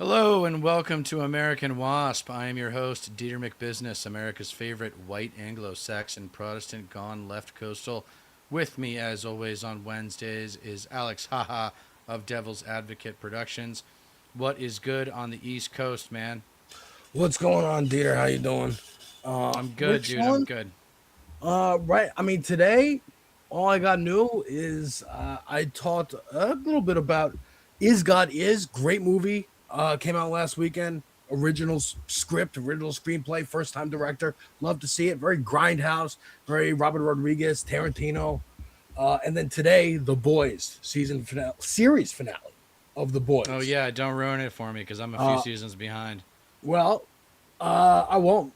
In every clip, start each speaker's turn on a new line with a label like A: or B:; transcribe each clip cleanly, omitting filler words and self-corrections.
A: Hello and welcome to American Wasp. I am your host, Deter McBizness, America's favorite white Anglo-Saxon Protestant gone left coastal. With me, as always, on Wednesdays is Alex Haha of Devil's Advocate Productions. What is good on the East Coast, man?
B: What's going on, Deer? How you doing?
A: I'm
B: We're
A: good, dude. I'm
B: chilling.
A: good.
B: Right. I mean, today, all I got new is I talked a little bit about Is God Is. Great movie. Came out last weekend. Original script, original screenplay, first time director. Love to see it. Very grindhouse, very Robert Rodriguez, Tarantino. And then today, The Boys season finale, series finale of The
A: Oh
B: Boys.
A: yeah, don't ruin it for me because I'm a few
B: Uh,
A: seasons behind.
B: well, I won't.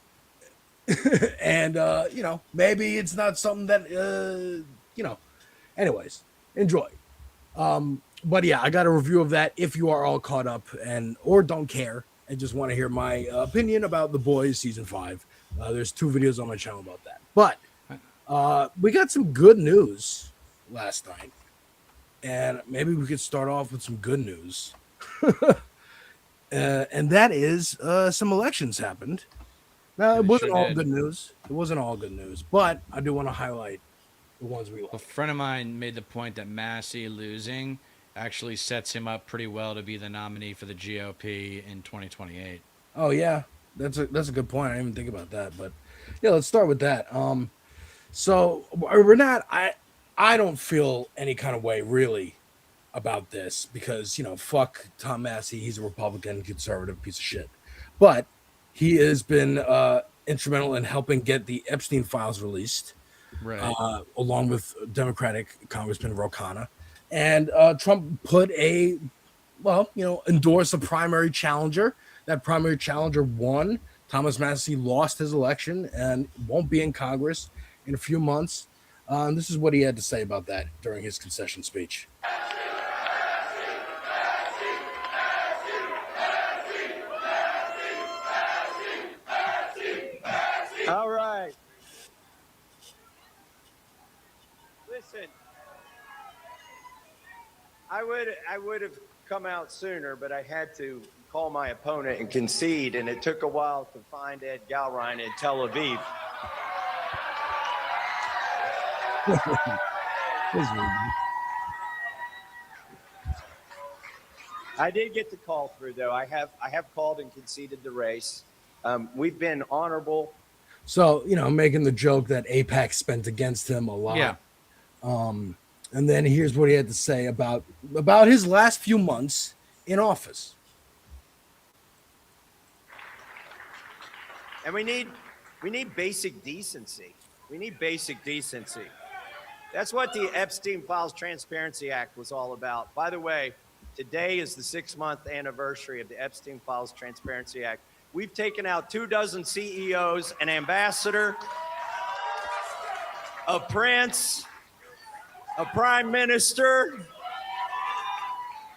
B: And maybe it's not something that anyways, enjoy. But yeah, I got a review of that if you are all caught up and or don't care and just want to hear my opinion about The Boys season 5. There's 2 videos on my channel about that. But we got some good news last night, and maybe we could start off with some good news. And that is some elections happened. No, it
A: They
B: wasn't
A: sure
B: all
A: did.
B: good news. It wasn't all good news, but I do want to highlight the ones we
A: A
B: like.
A: friend of mine made the point that Massey losing actually sets him up pretty well to be the nominee for the GOP in 2028.
B: Oh yeah, that's a good point. I didn't even think about that, but yeah, let's start with that. So we're not. I don't feel any kind of way really about this because fuck Tom Massey. He's a Republican, conservative piece of shit, but he has been instrumental in helping get the Epstein files released.
A: Right.
B: Along with Democratic Congressman Ro Khanna. And Trump put endorsed a primary challenger. That primary challenger won. Thomas Massey lost his election and won't be in Congress in a few months. And this is what he had to say about that during his concession speech.
C: All right. Listen, I would have come out sooner, but I had to call my opponent and concede, and it took a while to find Ed Galrine in Tel Aviv. I did get the call through, though. I have called and conceded the race. We've been honorable.
B: So, making the joke that APAC spent against him a
A: Yeah.
B: lot. And then here's what he had to say about his last few months in office.
C: And we need basic decency. We need basic decency. That's what the Epstein Files Transparency Act was all about. By the way, today is the 6-month anniversary of the Epstein Files Transparency Act. We've taken out 24 CEOs, an ambassador, a prince, a prime minister,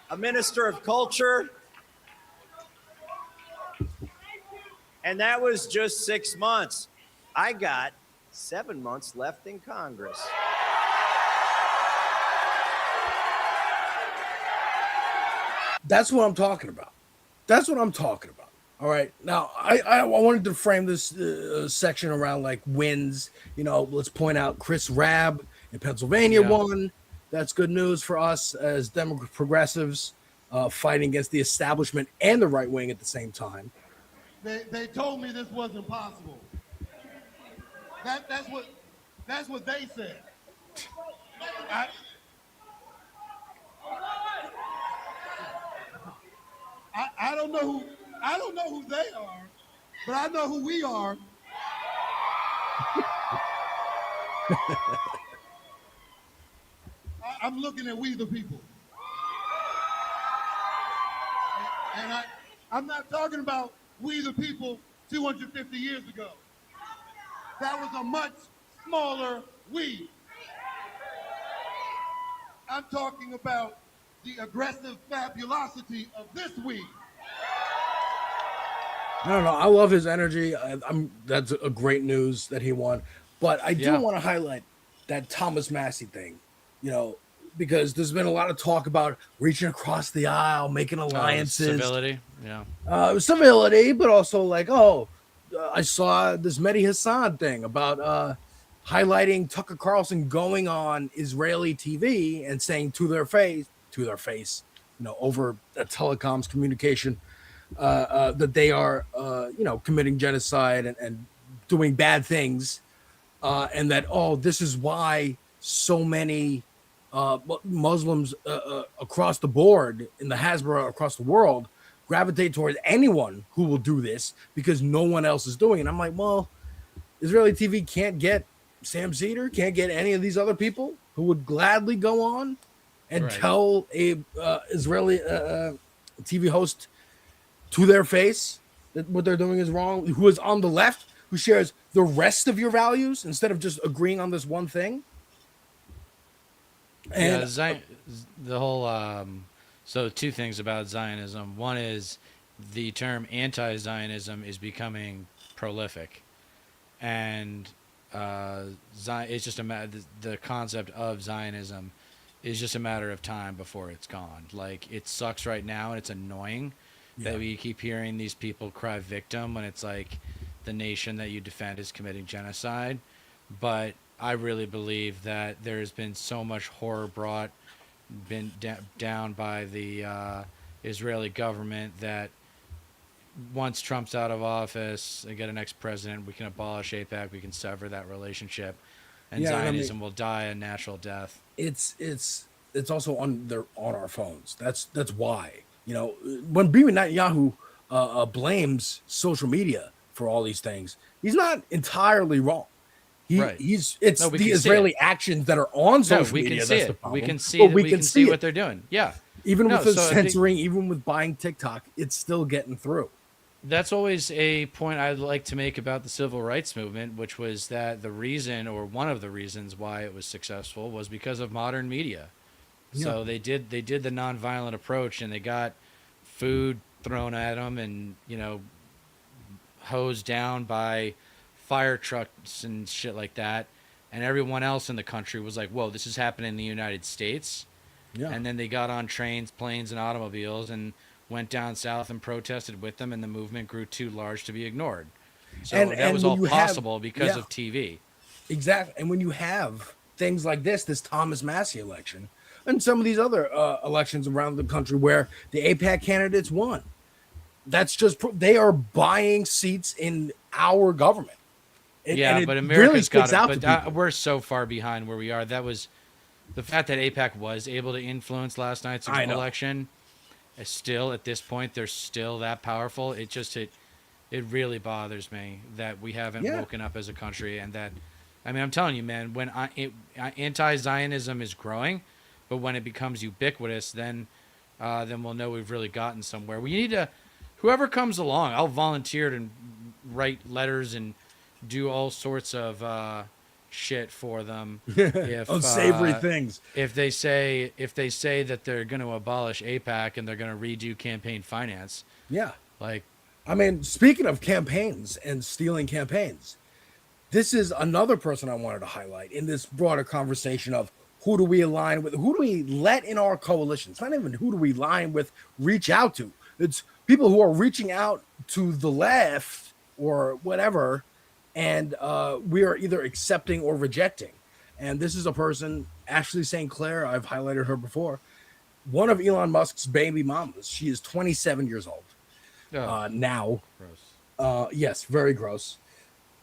C: a minister of culture. And that was just 6 months. I got 7 months left in Congress.
B: That's what I'm talking about. That's what I'm talking about. All right. Now, I wanted to frame this section around like wins. Let's point out Chris Rabb in Pennsylvania
A: Yeah.
B: won. That's good news for us as progressives fighting against the establishment and the right wing at the same time.
D: They told me this wasn't possible. That's what they said. I, I don't know who they are, but I know who we are. I'm looking at we the people. And I'm not talking about we the people 250 years ago. That was a much smaller we. I'm talking about the aggressive fabulosity of this we.
B: I don't know. I love his energy. That's a great news that he won. But I do
A: Yeah.
B: want to highlight that Thomas Massey thing. because there's been a lot of talk about reaching across the aisle, making alliances,
A: civility. Yeah.
B: Civility, but also like, I saw this Mehdi Hassan thing about highlighting Tucker Carlson going on Israeli TV and saying to their face, over a telecoms communication, that they are, committing genocide and doing bad things, and that this is why so many Muslims across the board in the Hasbara across the world gravitate towards anyone who will do this because no one else is doing it. I'm like, well, Israeli TV can't get Sam Cedar, can't get any of these other people who would gladly go on and tell a Israeli TV host to their face that what they're doing is wrong, who is on the left, who shares the rest of your values instead of just agreeing on this one thing. And
A: the whole so two things about Zionism. One is the term anti-Zionism is becoming prolific, and it's just the concept of Zionism is just a matter of time before it's gone. Like, it sucks right now, and it's annoying that we keep hearing these people cry victim when it's like the nation that you defend is committing genocide. But I really believe that there's been so much horror down by the Israeli government that once Trump's out of office and get a next president, we can abolish AIPAC, we can sever that relationship, and Zionism will die a natural death.
B: It's also on our phones. That's why. When Bibi Netanyahu blames social media for all these things, he's not entirely wrong. It's the Israeli actions that are on social media that's the problem.
A: We can see it. We can see what they're doing. Yeah.
B: Even with the censoring, even with buying TikTok, it's still getting through.
A: That's always a point I'd like to make about the civil rights movement, which was that the reason, or one of the reasons why it was successful, was because of modern media. Yeah. So they did the nonviolent approach, and they got food thrown at them, and hosed down by fire trucks and shit like that, and everyone else in the country was like, whoa, this is happening in the United States. And then they got on trains, planes, and automobiles and went down south and protested with them, and the movement grew too large to be ignored. So that was all possible because of TV.
B: Exactly. And when you have things like this Thomas Massie election, and some of these other elections around the country where the AIPAC candidates won, that's just they are buying seats in our government.
A: But America's got it. But we're so far behind where we are. That was the fact that AIPAC was able to influence last night's election. Still, at this point, they're still that powerful. It really bothers me that we haven't woken up as a country, and that, I'm telling you, man, when anti-Zionism is growing, but when it becomes ubiquitous, then we'll know we've really gotten somewhere. We need to, whoever comes along, I'll volunteer to write letters and do all sorts of shit for them.
B: Unsavory things.
A: If they say that they're going to abolish AIPAC and they're going to redo campaign finance.
B: Yeah. Speaking of campaigns and stealing campaigns, this is another person I wanted to highlight in this broader conversation of who do we align with? Who do we let in our coalition? It's not even who do we align with, reach out to. It's people who are reaching out to the left or whatever, and we are either accepting or rejecting. And this is a person, Ashley St. Clair, I've highlighted her before, one of Elon Musk's baby mamas. She is 27 years old now. Gross. Yes, very gross.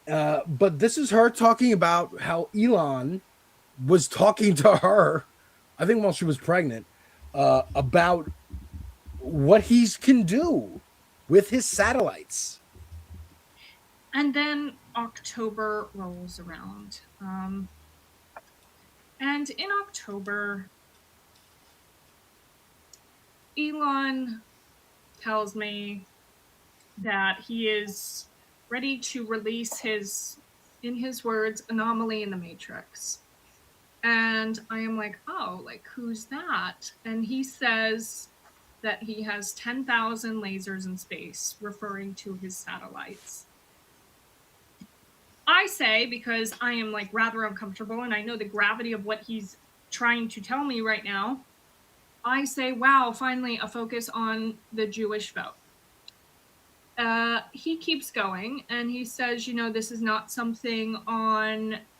B: But this is her talking about how Elon was talking to her, I think while she was pregnant, about what he can do with his satellites.
E: And then October rolls around. And in October, Elon tells me that he is ready to release his, in his words, anomaly in the Matrix. And I am like, oh, like, who's that? And he says that he has 10,000 lasers in space, referring to his satellites. I say, because I am like rather uncomfortable and I know the gravity of what he's trying to tell me right now, I say, wow, finally a focus on the Jewish vote. He keeps going and he says, this is not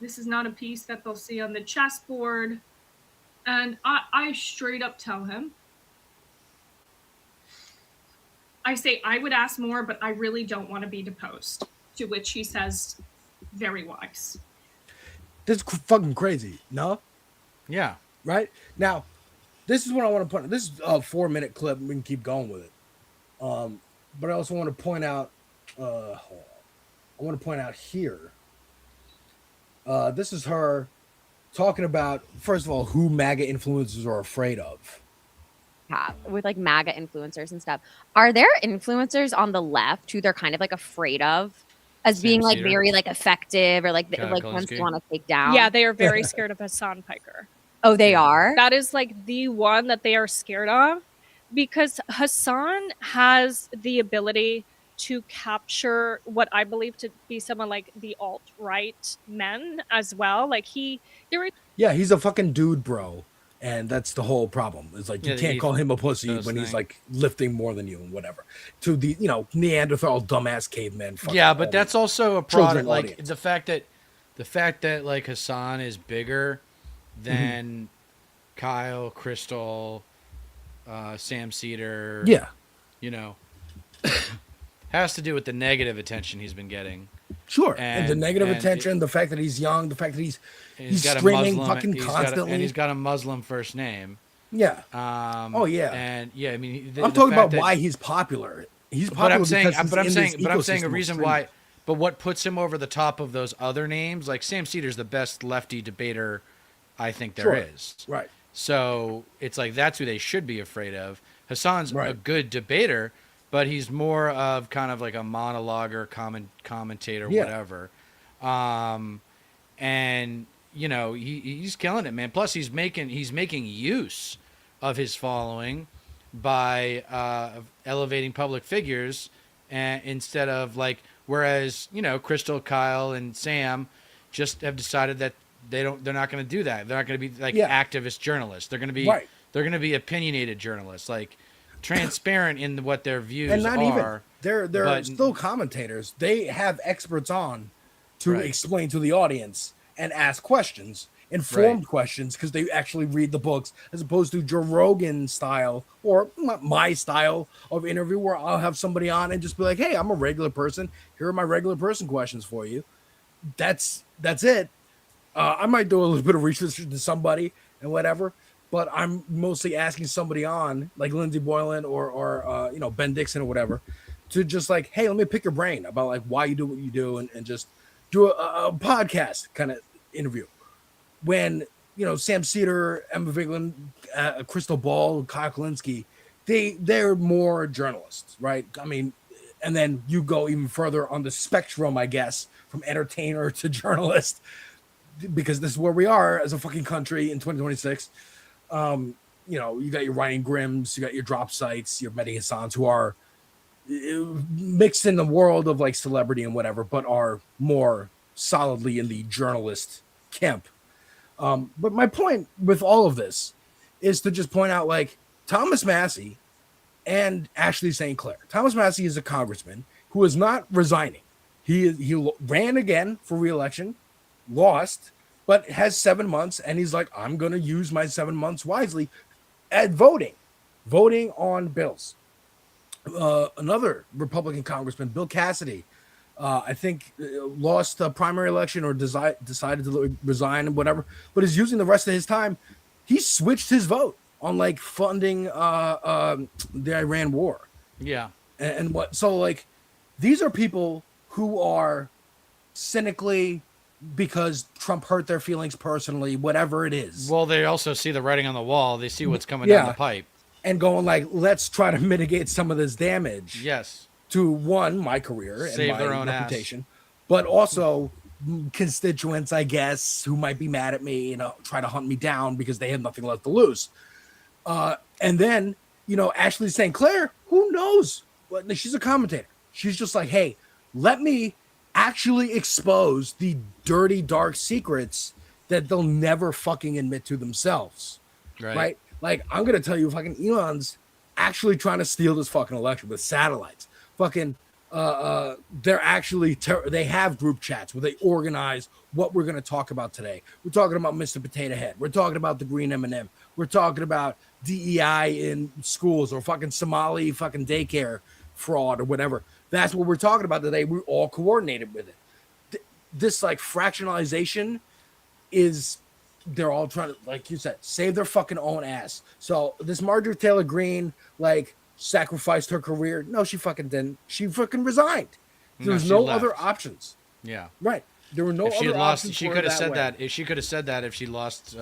E: this is not a piece that they'll see on the chessboard. And I straight up tell him, I say, I would ask more, but I really don't want to be deposed. To which he says, very wise.
B: This is fucking crazy. No?
A: Yeah.
B: Right? Now, this is what I want to put. This is a 4-minute clip. We can keep going with it. But I also want to point out, here. This is her talking about, first of all, who MAGA influencers are afraid of.
F: With like MAGA influencers and stuff. Are there influencers on the left who they're kind of like afraid of as being like very like effective or like ones they want to take down?
G: Yeah, they are very scared of Hassan Piker.
F: Oh, they are?
G: That is like the one that they are scared of, because Hassan has the ability to capture what I believe to be someone like the alt-right men as well. Like
B: yeah, he's a fucking dude, bro. And that's the whole problem. It's like you can't call him a pussy when he's like lifting more than you and whatever. To the Neanderthal dumbass caveman.
A: Yeah, but that's also a product. Like the fact that like Hassan is bigger than Kyle, Crystal, Sam Cedar.
B: Yeah,
A: has to do with the negative attention he's been getting.
B: Sure, and the negative attention, the fact that he's young, the fact that he's streaming fucking constantly,
A: and he's got a Muslim first name.
B: Yeah.
A: Oh yeah. And yeah, I mean,
B: I'm talking about why he's popular. He's popular
A: but I'm saying a reason why. But what puts him over the top of those other names? Like Sam Cedar's the best lefty debater I think there is.
B: Right.
A: So it's like that's who they should be afraid of. Hassan's a good debater, but he's more of kind of like a monologuer, commentator, whatever. And he's killing it, man. Plus he's making use of his following by elevating public figures, instead of like, whereas Crystal, Kyle, and Sam just have decided that they're not going to do that. They're not going to be like activist journalists. They're going to be opinionated journalists, like transparent in what their views
B: and not
A: are.
B: Even they're still commentators. They have experts on to explain to the audience and ask questions, informed questions, because they actually read the books, as opposed to Joe Rogan style or my style of interview, where I'll have somebody on and just be like, "Hey, I'm a regular person. Here are my regular person questions for you." That's it. I might do a little bit of research to somebody and whatever, but I'm mostly asking somebody on, like Lindsey Boylan or Ben Dixon or whatever, to just like, hey, let me pick your brain about like why you do what you do, and just do a podcast kind of interview. When Sam Cedar, Emma Vigeland, Crystal Ball, Kyle Kalinske, they're more journalists, right? I mean, and then you go even further on the spectrum, I guess, from entertainer to journalist, because this is where we are as a fucking country in 2026. You got your Ryan Grimms, you got your drop sites, your Mehdi Hassans, who are mixed in the world of like celebrity and whatever, but are more solidly in the journalist camp. But my point with all of this is to just point out, like, Thomas Massie and Ashley St. Clair. Thomas Massie is a congressman who is not resigning. He ran again for re-election, lost, but has 7 months, and he's like, I'm going to use my 7 months wisely at voting on bills. Another Republican congressman, Bill Cassidy, I think lost a primary election or decided to resign and whatever, but is using the rest of his time. He switched his vote on like funding the Iran war.
A: Yeah.
B: And what? So like, these are people who are cynically, because Trump hurt their feelings personally, whatever it is.
A: Well, they also see the writing on the wall. They see what's coming down the pipe.
B: And going like, let's try to mitigate some of this damage.
A: Yes.
B: To one, my career and
A: save
B: my
A: their own
B: reputation, but also constituents, I guess, who might be mad at me, try to hunt me down because they have nothing left to lose. And then, Ashley St. Clair, who knows? She's a commentator. She's just like, hey, let me actually expose the dirty, dark secrets that they'll never fucking admit to themselves. Right? Like, I'm gonna tell you, fucking Elon's actually trying to steal this fucking election with satellites. Fucking they're actually they have group chats where they organize what we're going to talk about today. We're talking about Mr. Potato Head. We're talking about the green M&M. We're talking about DEI in schools or fucking Somali fucking daycare fraud or whatever. That's what we're talking about today. We're all coordinated with it. This like fractionalization is, they're all trying to, like you said, save their fucking own ass. So this Marjorie Taylor Greene, like, sacrificed her career. No, she fucking didn't. She fucking resigned. There was no other options.
A: Yeah.
B: Right. There were no other options.
A: She could have said that. If she could have said that if she lost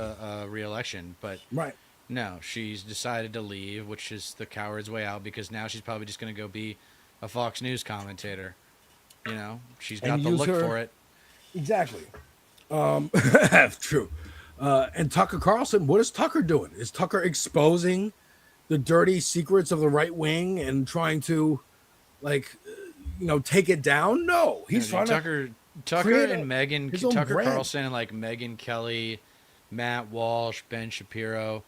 A: re-election, but
B: right.
A: No, she's decided to leave, which is the coward's way out, because now she's probably just going to go be a Fox News commentator. You know, she's got the look for it.
B: Exactly. True. And Tucker Carlson, what is Tucker doing? Is Tucker exposing the dirty secrets of the right wing and trying to, like, take it down? No, he's trying
A: Tucker and Megan, Tucker Carlson and like Megyn Kelly, Matt Walsh, Ben Shapiro.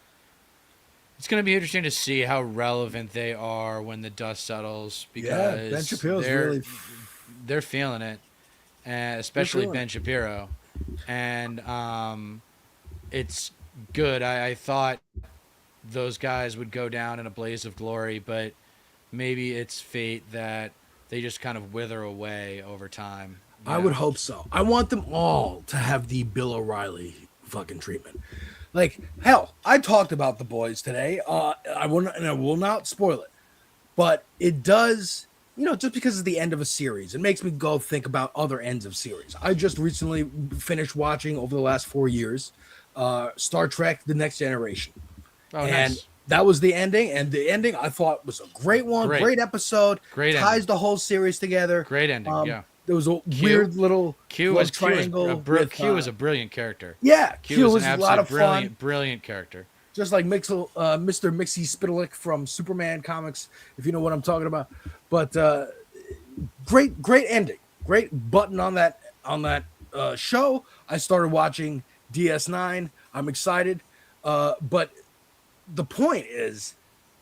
A: It's going to be interesting to see how relevant they are when the dust settles, because
B: Ben Shapiro's
A: they're feeling it, especially Ben Shapiro, and it's good. I thought those guys would go down in a blaze of glory, but maybe it's fate that they just kind of wither away over time.
B: I would hope so. I want them all to have the Bill O'Reilly fucking treatment. Like, hell, I talked about The Boys today. I will not spoil it, but it does, just because it's the end of a series, it makes me go think about other ends of series. I just recently finished watching, over the last 4 years, Star Trek: The Next Generation.
A: Oh,
B: and
A: nice.
B: That was the ending, and the ending I thought was a great one. Great episode.
A: Great
B: ties
A: ending.
B: The whole series together.
A: Great ending. Yeah.
B: There was a weird little triangle.
A: Q was a brilliant character.
B: Yeah,
A: Q was
B: a lot of fun.
A: Brilliant character.
B: Just like Mr. Mixie Spitalik from Superman comics, if you know what I'm talking about. But great ending. Great button on that show. I started watching DS9. I'm excited. But the point is,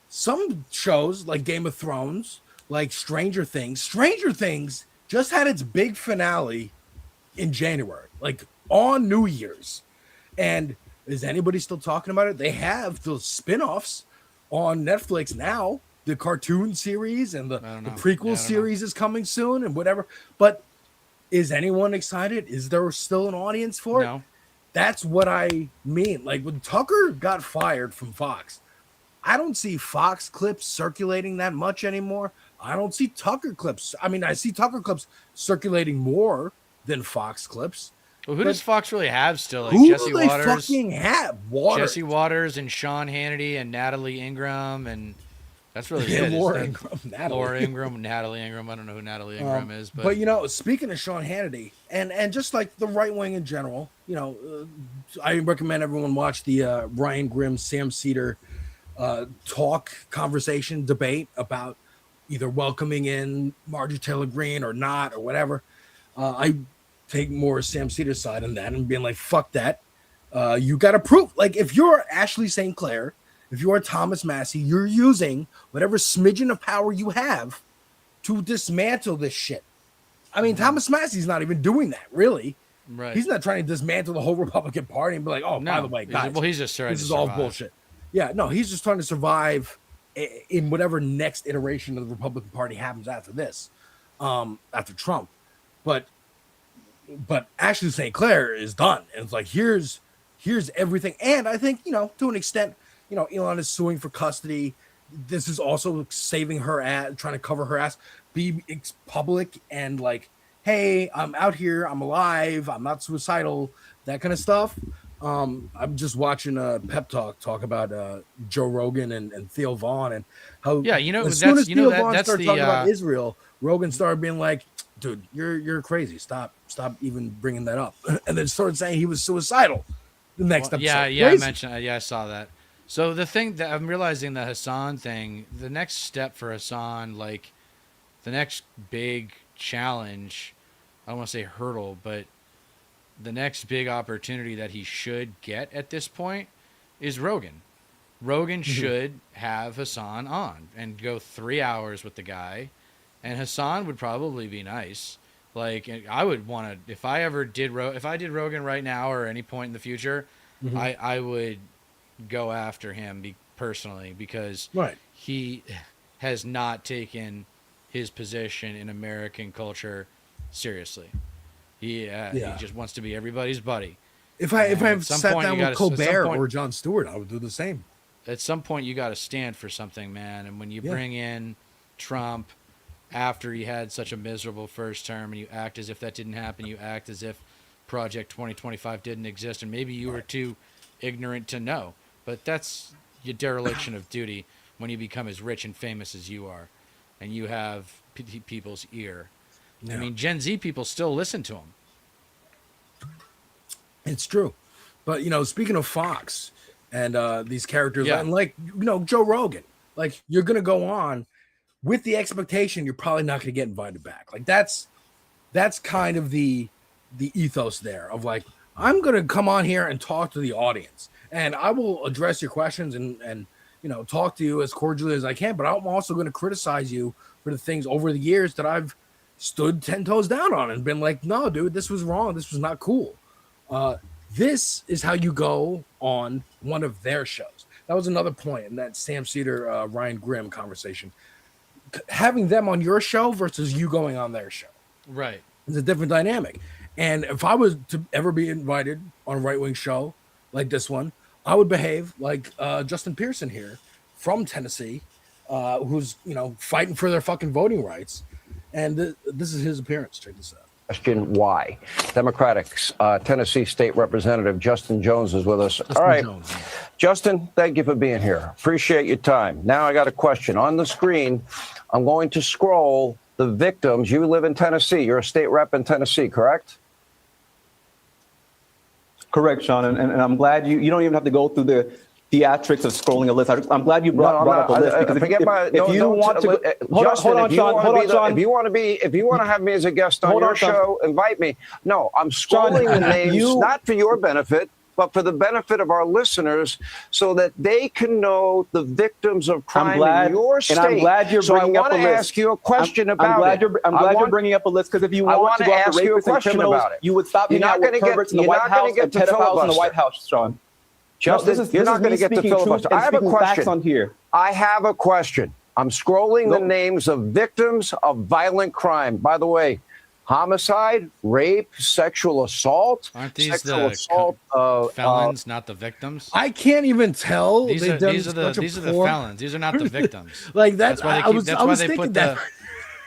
B: some shows like Game of Thrones, like Stranger Things just had its big finale in January, like on New Year's. And is anybody still talking about it? They have the spin-offs on Netflix now. The cartoon series and the prequel series is coming soon and whatever. But is anyone excited? Is there still an audience for it?
A: No.
B: That's what I mean. Like, when Tucker got fired from Fox, I don't see Fox clips circulating that much anymore. I don't see Tucker clips. I mean, I see Tucker clips circulating more than Fox clips.
A: Well, who does Fox really have still? Like
B: who
A: Jesse
B: do they
A: Waters,
B: fucking have?
A: Jesse Waters and Sean Hannity and Natalie Ingram, and that's really it.
B: Laura Ingram,
A: Natalie Ingram. I don't know who Natalie Ingram is, but
B: speaking of Sean Hannity and just like the right wing in general, I recommend everyone watch the Ryan Grimm, Sam Cedar conversation debate about either welcoming in Marjorie Taylor Greene or not or whatever. I take more Sam Cedar's side on that and being like, fuck that. You got to prove, like, if you're Ashley St. Clair, if you're Thomas Massey, you're using whatever smidgen of power you have to dismantle this shit. I mean, Thomas Massey's not even doing that, really.
A: Right.
B: He's not trying to dismantle the whole Republican Party and be like, by the way, guys,
A: he's just trying
B: this is all bullshit. Yeah, no, he's just trying to survive in whatever next iteration of the Republican Party happens after this, after Trump. But Ashley St. Clair is done. And it's like, here's everything. And I think, to an extent, Elon is suing for custody. This is also saving her ass, trying to cover her ass, be public and like, hey, I'm out here, I'm alive, I'm not suicidal, that kind of stuff. I'm just watching Pep Talk about Joe Rogan and Theo Vaughn and how as soon as Theo Vaughn started talking about Israel, Rogan started being like, dude, you're crazy. Stop even bringing that up. And then started saying he was suicidal the next episode.
A: Yeah, I mentioned. Yeah, I saw that. So the thing that I'm realizing, the Hassan thing, the next step for Hassan, like the next big challenge, I don't want to say hurdle, but the next big opportunity that he should get at this point is Rogan. Rogan should have Hassan on and go 3 hours with the guy, and Hassan would probably be nice. Like, I would want to, if I did Rogan right now or any point in the future, I would go after him personally, because he has not taken his position in American culture seriously. He just wants to be everybody's buddy.
B: If I sat down with Colbert or Jon Stewart, I would do the same.
A: At some point, you got to stand for something, man. And when you bring in Trump after he had such a miserable first term, and you act as if that didn't happen, you act as if Project 2025 didn't exist, and maybe you were too ignorant to know. But that's your dereliction of duty when you become as rich and famous as you are, and you have people's ear. I mean, Gen Z people still listen to him.
B: It's true. But, speaking of Fox and these characters, and like, Joe Rogan, like, you're going to go on with the expectation you're probably not going to get invited back. Like, that's kind of the ethos there of, like, I'm going to come on here and talk to the audience, and I will address your questions and talk to you as cordially as I can, but I'm also going to criticize you for the things over the years that I've stood 10 toes down on and been like, no, dude, this was wrong. This was not cool. This is how you go on one of their shows. That was another point in that Sam Cedar, Ryan Grimm conversation. Having them on your show versus you going on their show.
A: Right.
B: It's a different dynamic. And if I was to ever be invited on a right-wing show like this one, I would behave like Justin Pearson here from Tennessee, who's, fighting for their fucking voting rights. And this is his appearance. Check this out.
H: Question why? Democrats, Tennessee State Representative Justin Jones is with us. All right, Justin, thank you for being here. Appreciate your time. Now I got a question. On the screen, I'm going to scroll the victims. You live in Tennessee. You're a state rep in Tennessee, correct?
I: Correct, Sean. And I'm glad you don't even have to go through the theatrics of scrolling a list. I'm glad you brought up a list, because if you want to, hold on, Sean.
H: If you want to have me as a guest on your show, invite me. No, I'm scrolling the names, not for your benefit, but for the benefit of our listeners, so that they can know the victims of crime in your state.
I: And I'm glad you're bringing up a list.
H: So I want to ask you a question about it.
I: I'm glad you're bringing up a list, because if you want to go after rapists and criminals, you would stop hanging out with perverts in the White House and pedophiles in the White House, Sean.
H: Justin, you're not going to get the filibuster. I have a question. On here. I have a question. I'm scrolling the names of victims of violent crime. By the way, homicide, rape, sexual assault.
A: Aren't these the felons, not the victims?
B: I can't even tell.
A: These are the felons. These are not the victims.
B: Like that's why I was thinking that.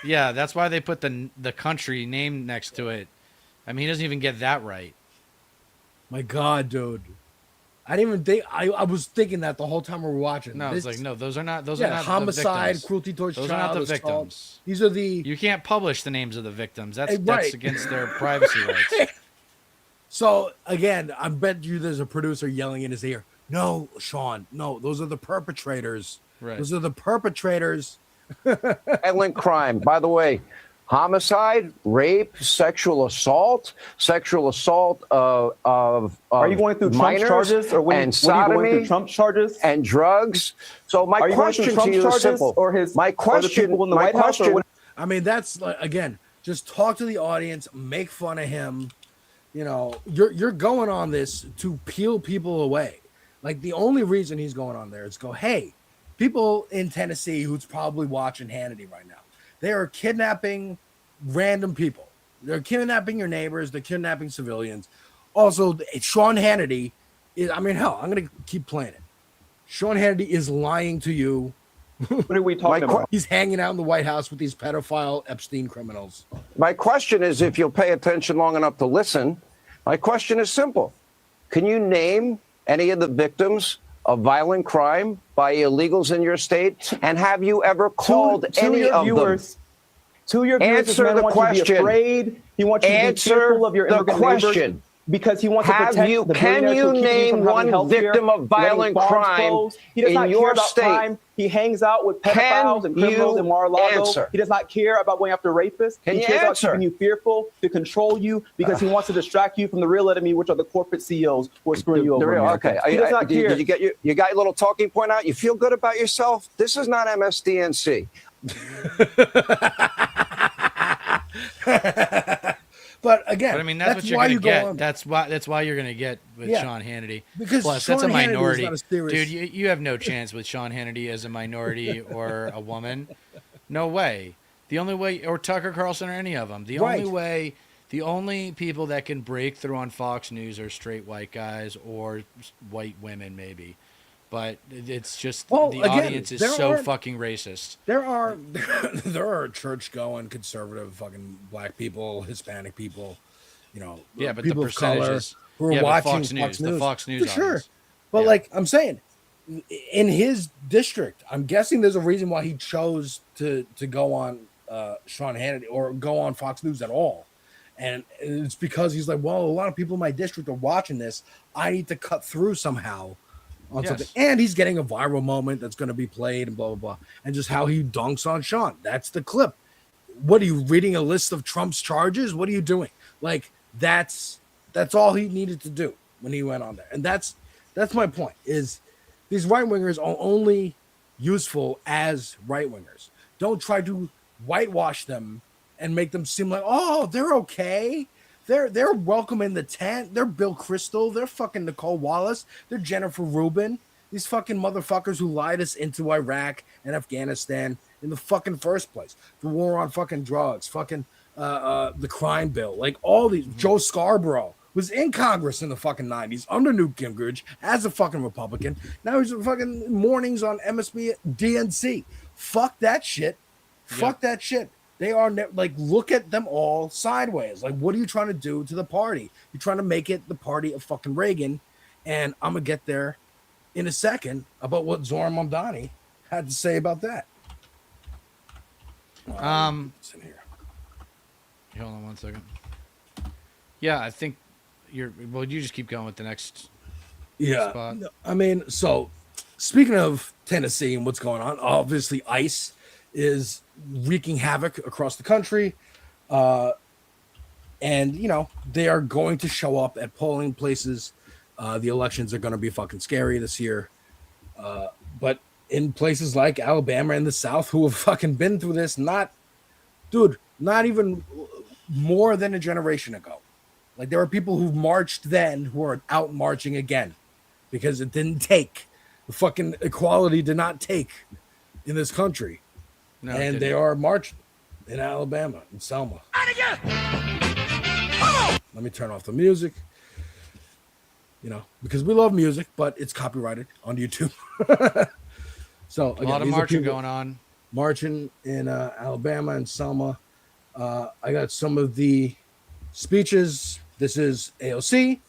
A: Yeah, that's why they put the country name next to it. I mean, he doesn't even get that right.
B: My God, dude. I didn't even think. I was thinking that the whole time we were watching.
A: No, it's like, no, those are not
B: homicide,
A: the victims.
B: cruelty towards
A: those
B: child.
A: Those are not the victims.
B: Assault. These are the.
A: You can't publish the names of the victims. That's
B: right.
A: against their privacy rights.
B: So again, I bet you there's a producer yelling in his ear. No, Sean. No, those are the perpetrators. Right. Those are the perpetrators.
H: Violent crime. By the way. Homicide, rape, sexual assault of
I: are you going through Trump charges, or
H: and sodomy,
I: are you going through Trump charges
H: and drugs? So my question to you is simple.
I: Or my question
H: in the White House.
B: I mean, that's again, just talk to the audience, make fun of him. You're going on this to peel people away. Like, the only reason he's going on there is go, hey, people in Tennessee who's probably watching Hannity right now. They are kidnapping random people. They're kidnapping your neighbors. They're kidnapping civilians. Also, Sean Hannity is, I'm going to keep playing it. Sean Hannity is lying to you.
I: What are we talking about?
B: He's hanging out in the White House with these pedophile Epstein criminals.
H: My question is, if you'll pay attention long enough to listen, my question is simple. Can you name any of the victims of violent crime by illegals in your state? And have you ever called any of them?
I: To your viewers,
H: answer the question.
I: He wants you to be afraid. He wants you to be fearful of your immigrant neighbors. because he wants to protect the
H: Can you name one victim of violent crime in your state?
I: Crime. He hangs out with pedophiles and criminals in Mar-a-Lago. He does not care about going after rapists. He cares about keeping you fearful, to control you, because he wants to distract you from the real enemy, which are the corporate CEOs who are screwing you over.
H: Okay.
I: He does not care.
H: Did you got your little talking point out? You feel good about yourself? This is not MSDNC.
B: But again,
A: I mean, that's what you're going to get. That's why you're going to get with Sean Hannity.
B: Because
A: plus,
B: Sean
A: that's a minority.
B: Dude,
A: you have no chance with Sean Hannity as a minority or a woman. No way. The only way, or Tucker Carlson or any of them. The only people that can break through on Fox News are straight white guys or white women, maybe. But it's just the audience is so fucking racist.
B: There are church-going conservative fucking black people, Hispanic people,
A: but
B: people
A: the
B: of color
A: percentages
B: who are watching
A: Fox News. The Fox News,
B: for sure. But like I'm saying, in his district, I'm guessing there's a reason why he chose to go on Sean Hannity or go on Fox News at all. And it's because he's like, well, a lot of people in my district are watching this. I need to cut through somehow on something. And he's getting a viral moment that's going to be played and blah, blah, blah. And just how he dunks on Sean. That's the clip. What are you reading a list of Trump's charges? What are you doing? Like, that's all he needed to do when he went on there. And that's my point, is these right-wingers are only useful as right-wingers. Don't try to whitewash them and make them seem like, oh, they're okay. They're welcome in the tent. They're Bill Kristol. They're fucking Nicole Wallace. They're Jennifer Rubin. These fucking motherfuckers who lied us into Iraq and Afghanistan in the fucking first place. The war on fucking drugs, fucking the crime bill, like all these. Joe Scarborough was in Congress in the fucking 90s under Newt Gingrich as a fucking Republican. Now he's fucking mornings on MSDNC. Fuck that shit. Fuck that shit. They are like, look at them all sideways. Like, what are you trying to do to the party? You're trying to make it the party of fucking Reagan. And I'm going to get there in a second about what Zoran Mamdani had to say about that.
A: It's in here. Hold on one second. Yeah, I think you just keep going with the next spot.
B: I mean, so speaking of Tennessee and what's going on, obviously ICE is wreaking havoc across the country. And, they are going to show up at polling places. The elections are going to be fucking scary this year. But in places like Alabama and the South, who have fucking been through this, not even more than a generation ago. Like, there are people who marched then who are out marching again because it didn't take. The fucking equality did not take in this country. No, and they are marching in Alabama, in Selma. Let me turn off the music. Because we love music, but it's copyrighted on YouTube. So again,
A: a lot of marching going on.
B: Marching in Alabama and Selma. I got some of the speeches. This is AOC.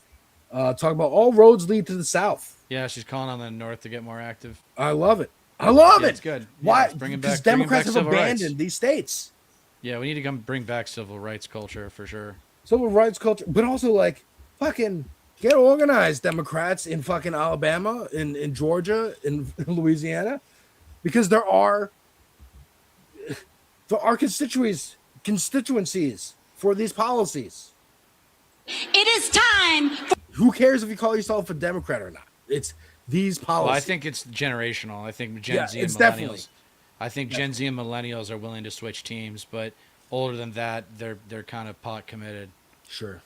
B: Talk about all roads lead to the South.
A: Yeah, she's calling on the North to get more active.
B: I love it. It.
A: It's good.
B: Why?
A: Because
B: Because Democrats have abandoned these states.
A: Yeah, we need to bring back civil rights culture for sure.
B: Civil rights culture, but also like fucking get organized, Democrats in fucking Alabama, in Georgia, in Louisiana, because there are constituencies for these policies.
J: It is time.
B: Who cares if you call yourself a Democrat or not? It's these policies.
A: Well, I think it's generational. I think Gen Z and Millennials.
B: Definitely.
A: I think Gen Z and Millennials are willing to switch teams, but older than that, they're kind of pot committed.
B: Sure.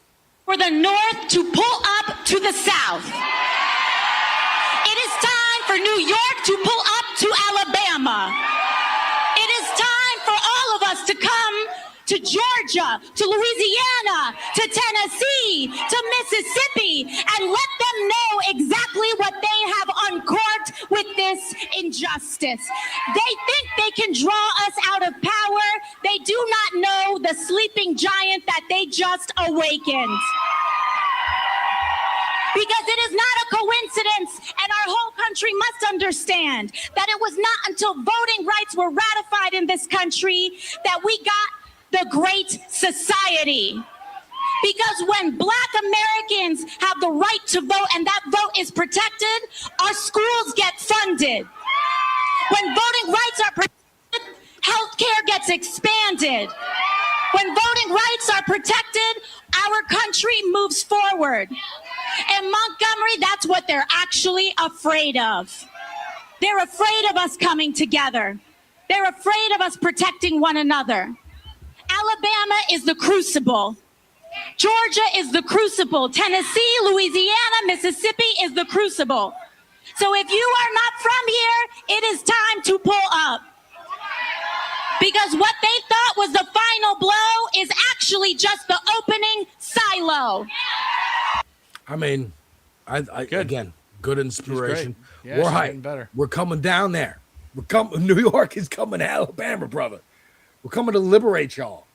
J: For the North to pull up to the South. It is time for New York to pull up to Alabama. It is time for all of us to come to Georgia, to Louisiana, to Tennessee, to Mississippi, and let them know exactly what they have uncorked with this injustice. They think they can draw us out of power. They do not know the sleeping giant that they just awakened. Because it is not a coincidence, and our whole country must understand that it was not until voting rights were ratified in this country that we got the Great Society. Because when Black Americans have the right to vote and that vote is protected, our schools get funded. When voting rights are protected, healthcare gets expanded. When voting rights are protected, our country moves forward. In Montgomery, that's what they're actually afraid of. They're afraid of us coming together. They're afraid of us protecting one another. Alabama is the crucible. Georgia is the crucible. Tennessee, Louisiana, Mississippi is the crucible. So if you are not from here, it is time to pull up. Because what they thought was the final blow is actually just the opening silo.
B: I mean, again, good inspiration.
A: Yeah,
B: We're hyped.
A: Better.
B: We're coming down there. New York is coming to Alabama, brother. We're coming to liberate y'all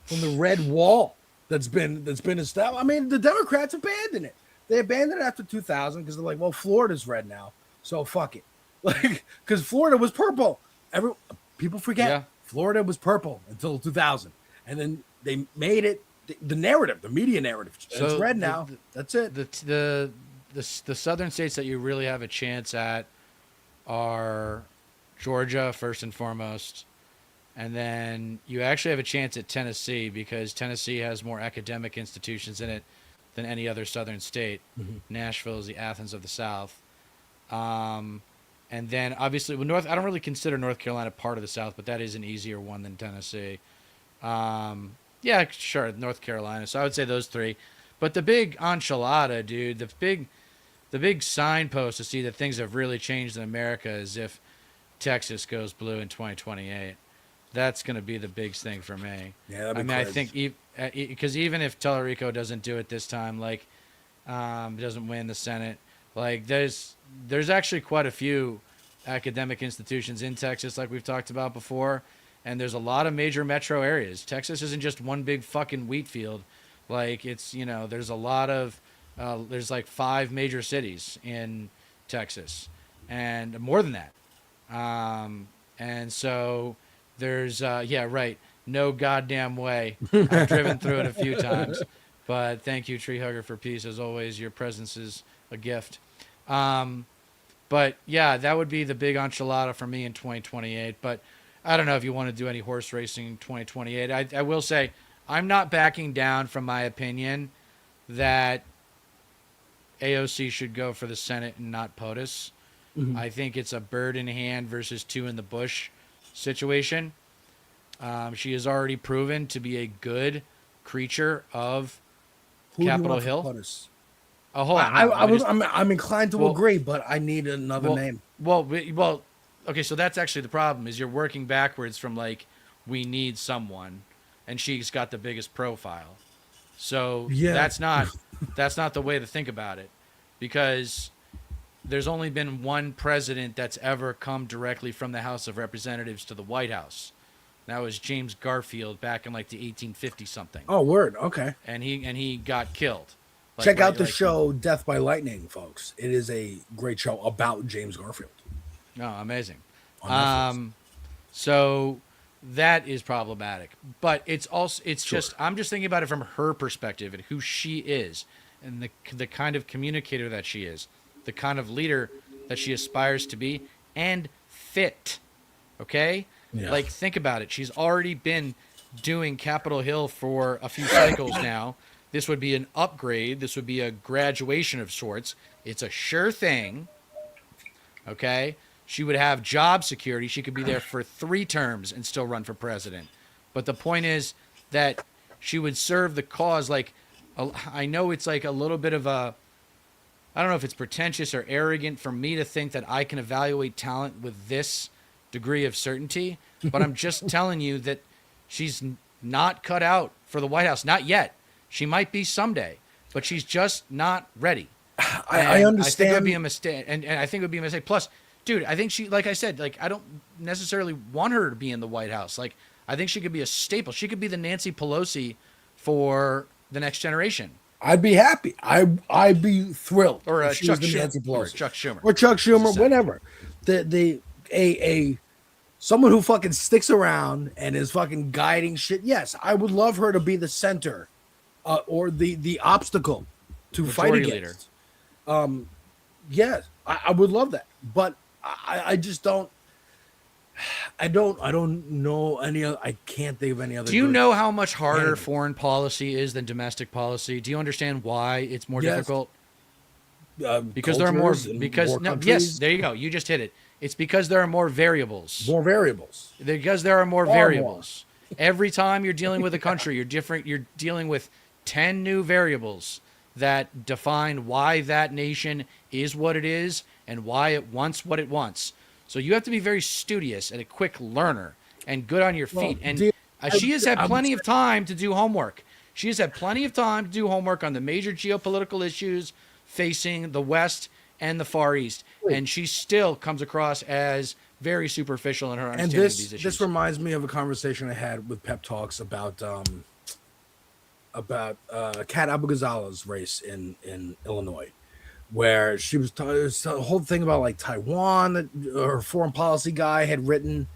B: from the red wall that's been established. I mean, the Democrats abandoned it. They abandoned it after 2000 because they're like, well, Florida's red now, so fuck it. Like, because Florida was purple. People forget Florida was purple until 2000, and then they made it the narrative, the media narrative. So it's red now. That's it.
A: The southern states that you really have a chance at are Georgia, first and foremost. And then you actually have a chance at Tennessee because Tennessee has more academic institutions in it than any other southern state. Mm-hmm. Nashville is the Athens of the South. And then obviously, I don't really consider North Carolina part of the South, but that is an easier one than Tennessee. Yeah, sure, North Carolina. So I would say those three. But the big enchilada, dude, the big signpost to see that things have really changed in America is if Texas goes blue in 2028. That's going to be the big thing for me.
B: Yeah, that'd be
A: I
B: crazy.
A: think because even if Tellerico doesn't do it this time, like doesn't win the Senate, like there's actually quite a few academic institutions in Texas, like we've talked about before, and there's a lot of major metro areas. Texas isn't just one big fucking wheat field. Like it's there's a lot of there's like 5 major cities in Texas, and more than that, and so. There's, no goddamn way. I've driven through it a few times. But thank you, Tree Hugger for Peace. As always, your presence is a gift. But, yeah, that would be the big enchilada for me in 2028. But I don't know if you want to do any horse racing in 2028. I will say I'm not backing down from my opinion that AOC should go for the Senate and not POTUS. Mm-hmm. I think it's a bird in hand versus 2 in the bush situation. She has already proven to be a good creature of Capitol Hill. Oh, hold on.
B: I'm inclined to agree, but I need another name.
A: Well, okay. So that's actually the problem is you're working backwards from like we need someone, and she's got the biggest profile. So that's not the way to think about it, because there's only been one president that's ever come directly from the House of Representatives to the White House. That was James Garfield back in like the 1850 something.
B: Oh, word. Okay.
A: And he got killed.
B: Check out the show Death by Lightning, folks. It is a great show about James Garfield.
A: Oh, amazing. So that is problematic. But I'm just thinking about it from her perspective and who she is and the kind of communicator that she is. The kind of leader that she aspires to be, and fit. Okay? Yeah. Like, think about it. She's already been doing Capitol Hill for a few cycles now. This would be an upgrade. This would be a graduation of sorts. It's a sure thing. Okay? She would have job security. She could be there for 3 terms and still run for president. But the point is that she would serve the cause. Like, I know it's like a little bit of a, I don't know if it's pretentious or arrogant for me to think that I can evaluate talent with this degree of certainty, but I'm just telling you that she's not cut out for the White House. Not yet. She might be someday, but she's just not ready.
B: I understand.
A: I think it would be a mistake, and I think it would be a mistake. Plus, dude, I think she, like I said, like I don't necessarily want her to be in the White House. Like I think she could be a staple. She could be the Nancy Pelosi for the next generation.
B: I'd be happy. I'd be thrilled.
A: Or Chuck
B: Schumer. Or Chuck Schumer, whatever. Someone who fucking sticks around and is fucking guiding shit. Yes, I would love her to be the center or the obstacle to fight
A: Majority
B: against. Yeah, I would love that, but I just don't. I don't know any other. I can't think of any other.
A: Do you know how much harder foreign policy is than domestic policy? Do you understand why it's more difficult? Because there are more. Because yes, there you go. You just hit it. It's because there are more variables.
B: More variables.
A: Because there are more variables. Every time you're dealing with a country, you're dealing with 10 new variables that define why that nation is what it is and why it wants what it wants. So you have to be very studious and a quick learner and good on your feet. She has had plenty of time to do homework. She has had plenty of time to do homework on the major geopolitical issues facing the West and the Far East. And she still comes across as very superficial in her understanding of these issues.
B: This reminds me of a conversation I had with Pep Talks about Kat Abou-Ghazaleh's race in Illinois, where she was the whole thing about like Taiwan, that her foreign policy guy had written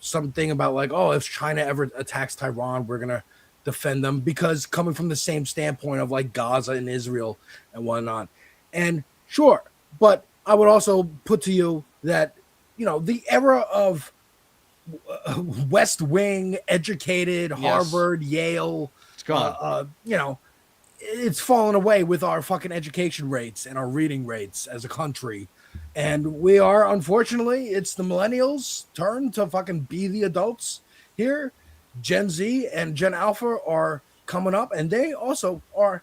B: something about like, oh, if China ever attacks Taiwan, we're gonna defend them, because coming from the same standpoint of like Gaza and Israel and whatnot. And sure, but I would also put to you that, you know, the era of West Wing educated, Harvard, Yale,
A: it's gone.
B: You know, it's fallen away with our fucking education rates and our reading rates as a country. And we are, unfortunately, it's the millennials' turn to fucking be the adults here. Gen Z and Gen Alpha are coming up, and they also are.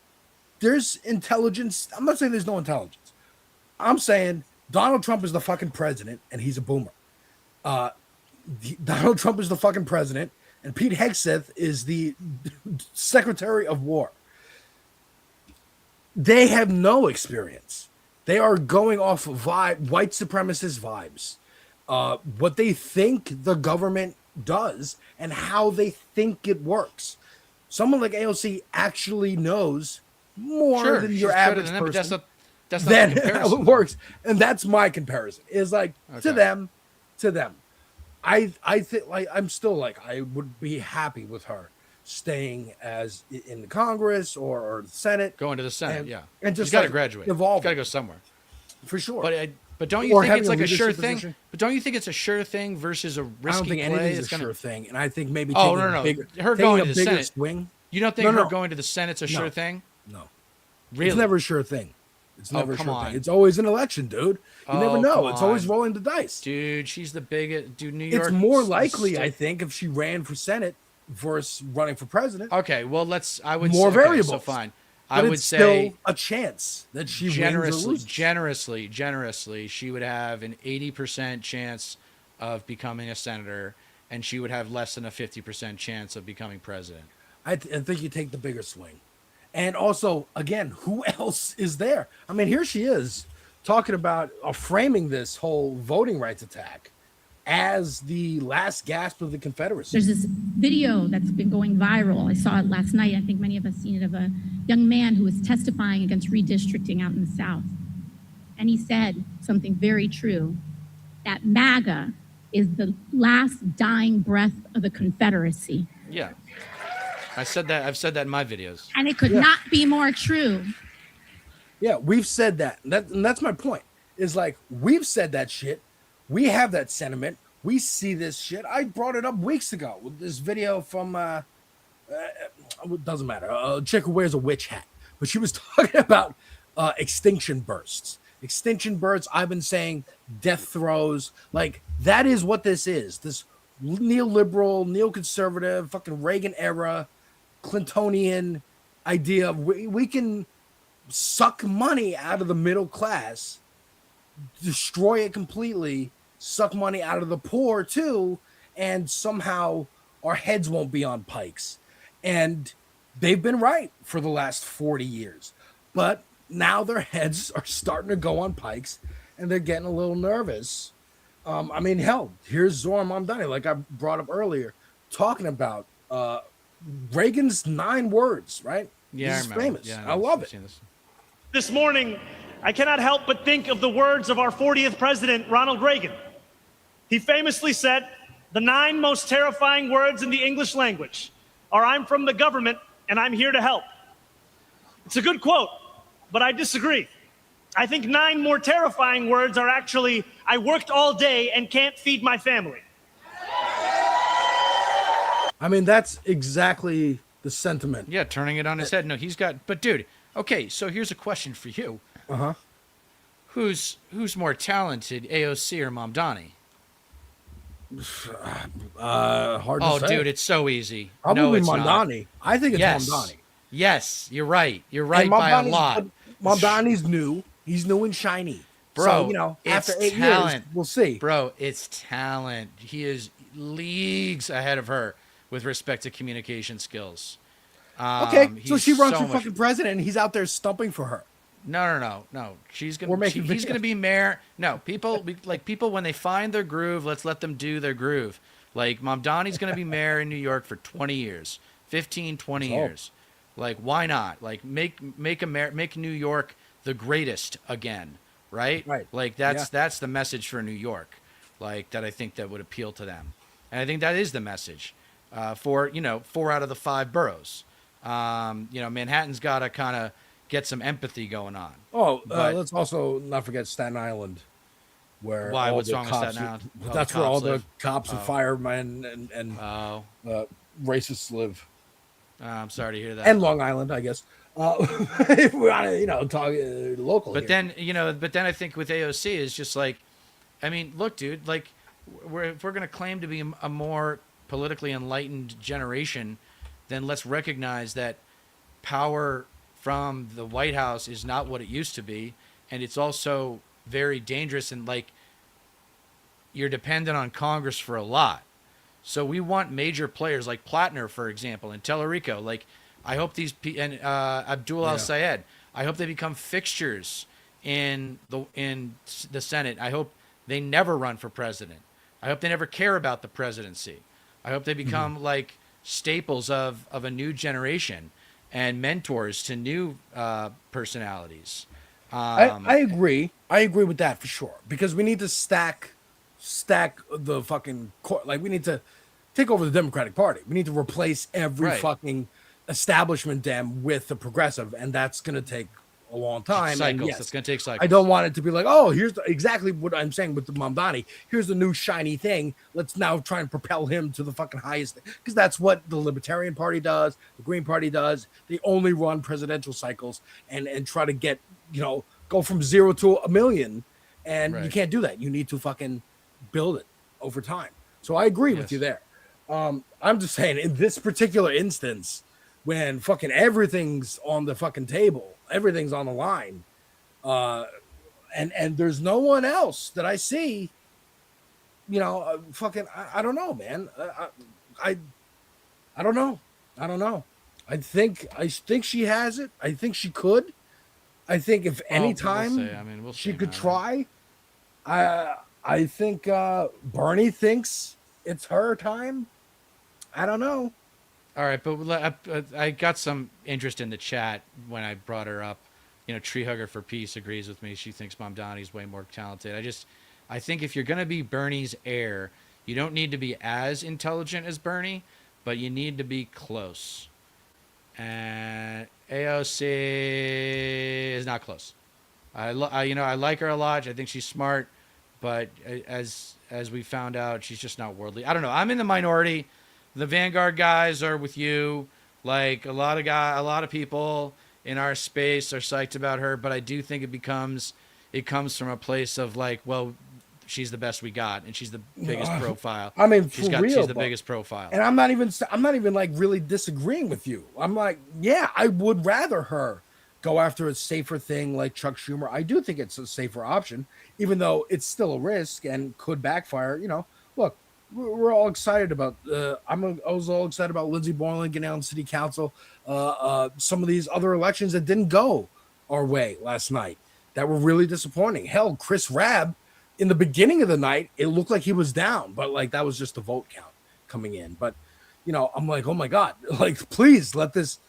B: There's intelligence. I'm not saying there's no intelligence. I'm saying Donald Trump is the fucking president, and he's a boomer. Donald Trump is the fucking president, and Pete Hegseth is the Secretary of War. They have no experience. They are going off white supremacist vibes. What they think the government does and how they think it works. Someone like AOC actually knows more than your average person.
A: That's not
B: then how it works. And that's my comparison. Is like to them. I think like I'm still like I would be happy with her staying as in the Congress or the Senate.
A: Going to the Senate,
B: and just
A: got to graduate.
B: Evolve.
A: Got to go somewhere
B: for sure.
A: But don't you think it's like a sure thing? But don't you think it's a sure thing versus a risky play?
B: I don't think anything's a sure thing, and I think maybe
A: her going to the Senate
B: swing.
A: You don't think her going to the Senate's a sure thing?
B: No,
A: really,
B: it's never a sure thing. It's never a sure thing. It's always an election, dude. You never know. It's always rolling the dice,
A: dude. She's the biggest. Dude, New York.
B: It's more likely, I think, if she ran for Senate versus running for president.
A: Okay, well, I would
B: more
A: say,
B: variables.
A: So fine.
B: But
A: I would say
B: still a chance that she
A: generously, she would have an 80% chance of becoming a senator, and she would have less than a 50% chance of becoming president.
B: I think you take the bigger swing. And also, again, who else is there? I mean, here she is talking about framing this whole voting rights attack as the last gasp of the Confederacy.
K: There's this video that's been going viral. I saw it last night. I think many of us seen it, of a young man who was testifying against redistricting out in the South. And he said something very true, that MAGA is the last dying breath of the Confederacy.
A: Yeah. I've said that in my videos.
K: And it could not be more true.
B: Yeah, we've said that. And that's my point. Is like, we've said that shit. We have that sentiment. We see this shit. I brought it up weeks ago with this video from, it doesn't matter, a chick who wears a witch hat. But she was talking about extinction bursts. Extinction bursts, I've been saying death throes. Like, that is what this is. This neoliberal, neoconservative, fucking Reagan era, Clintonian idea of we can suck money out of the middle class, destroy it completely, suck money out of the poor too, and somehow our heads won't be on pikes. And they've been right for the last 40 years. But now their heads are starting to go on pikes, and they're getting a little nervous. I mean, hell, here's Zora Mamdani, like I brought up earlier, talking about Reagan's 9 words, right?
A: Yeah,
B: this is famous.
A: Yeah,
B: I love it.
L: This morning, I cannot help but think of the words of our 40th president, Ronald Reagan. He famously said, "The 9 most terrifying words in the English language are 'I'm from the government' and I'm here to help. It's a good quote, but I disagree. I think 9 more terrifying words are actually, I worked all day and can't feed my family.
B: I mean, that's exactly the sentiment.
A: Yeah, turning it on his head. No, he's got. But dude, okay. So here's a question for you. Who's more talented, AOC or Mamdani?
B: Hard to say.
A: Oh, dude, it's so easy.
B: Probably
A: no, it's
B: Mamdani.
A: not.
B: I think it's
A: yes.
B: Mamdani.
A: Yes, you're right. You're right by a lot.
B: Mamdani's new. He's new and shiny.
A: Bro,
B: so, you know, after 8 years, we'll see.
A: Bro, it's talent. He is leagues ahead of her with respect to communication skills.
B: Okay, so she runs for fucking president, and he's out there stumping for her.
A: No. He's gonna be mayor. No, people when they find their groove, let's let them do their groove. Like Mamdani's gonna be mayor in New York for 20 years, 15, 20 years. Like, why not? Like, make New York the greatest again, right?
B: Right.
A: Like that's the message for New York, like that I think that would appeal to them, and I think that is the message for 4 out of the 5 boroughs. Manhattan's got to kind of get some empathy going on.
B: Oh, let's also not forget Staten Island, where
A: why? What's
B: the
A: wrong with
B: cops,
A: Staten Island?
B: That's where all the cops and firemen and racists live.
A: I'm sorry to hear that.
B: And Long Island, I guess. If we want to, talk local.
A: But then I think with AOC is just like, I mean, look, dude, like, if we're gonna claim to be a more politically enlightened generation, then let's recognize that power from the White House is not what it used to be, and it's also very dangerous, and like, you're dependent on Congress for a lot. So we want major players like Plattner, for example, and Tellerico. Like, I hope these and Abdul Al Sayed. I hope they become fixtures in the Senate. I hope they never run for president. I hope they never care about the presidency. I hope they become like staples of a new generation and mentors to new personalities.
B: I agree. I agree with that for sure, because we need to stack the fucking court. Like, we need to take over the Democratic Party. We need to replace every fucking establishment Dem with the progressive, and that's going to take a long time.
A: Cycles.
B: Yes,
A: it's going to take cycles.
B: I don't want it to be like, oh, here's exactly what I'm saying with the Mamdani. Here's the new shiny thing. Let's now try and propel him to the fucking highest, because that's what the Libertarian Party does, the Green Party does. They only run presidential cycles and try to get, go from 0 to 1 million, and you can't do that. You need to fucking build it over time. So I agree with you there. I'm just saying, in this particular instance, when fucking everything's on the fucking table, everything's on the line, and there's no one else that I see, fucking, I don't know, man. I don't know. I think she has it. I think she could. I think if any time she could try, I think Bernie thinks it's her time. I don't know.
A: All right, but I got some interest in the chat when I brought her up. Tree Hugger for Peace agrees with me. She thinks Mamdani's way more talented. I think if you're going to be Bernie's heir, you don't need to be as intelligent as Bernie, but you need to be close. And AOC is not close. I like her a lot. I think she's smart, but as we found out, she's just not worldly. I don't know. I'm in the minority. The Vanguard guys are with you. Like, a lot of people in our space are psyched about her, but I do think it comes from a place of like, well, she's the best we got, and she's the biggest profile.
B: I mean,
A: she's the biggest profile.
B: And I'm not even like really disagreeing with you. I'm like, yeah, I would rather her go after a safer thing like Chuck Schumer. I do think it's a safer option, even though it's still a risk and could backfire. Look, we're all excited about. I was all excited about Lindsey Borland getting on city council. Some of these other elections that didn't go our way last night that were really disappointing. Hell, Chris Rabb, in the beginning of the night, it looked like he was down, but like that was just the vote count coming in. But I'm like, oh my god, like please let this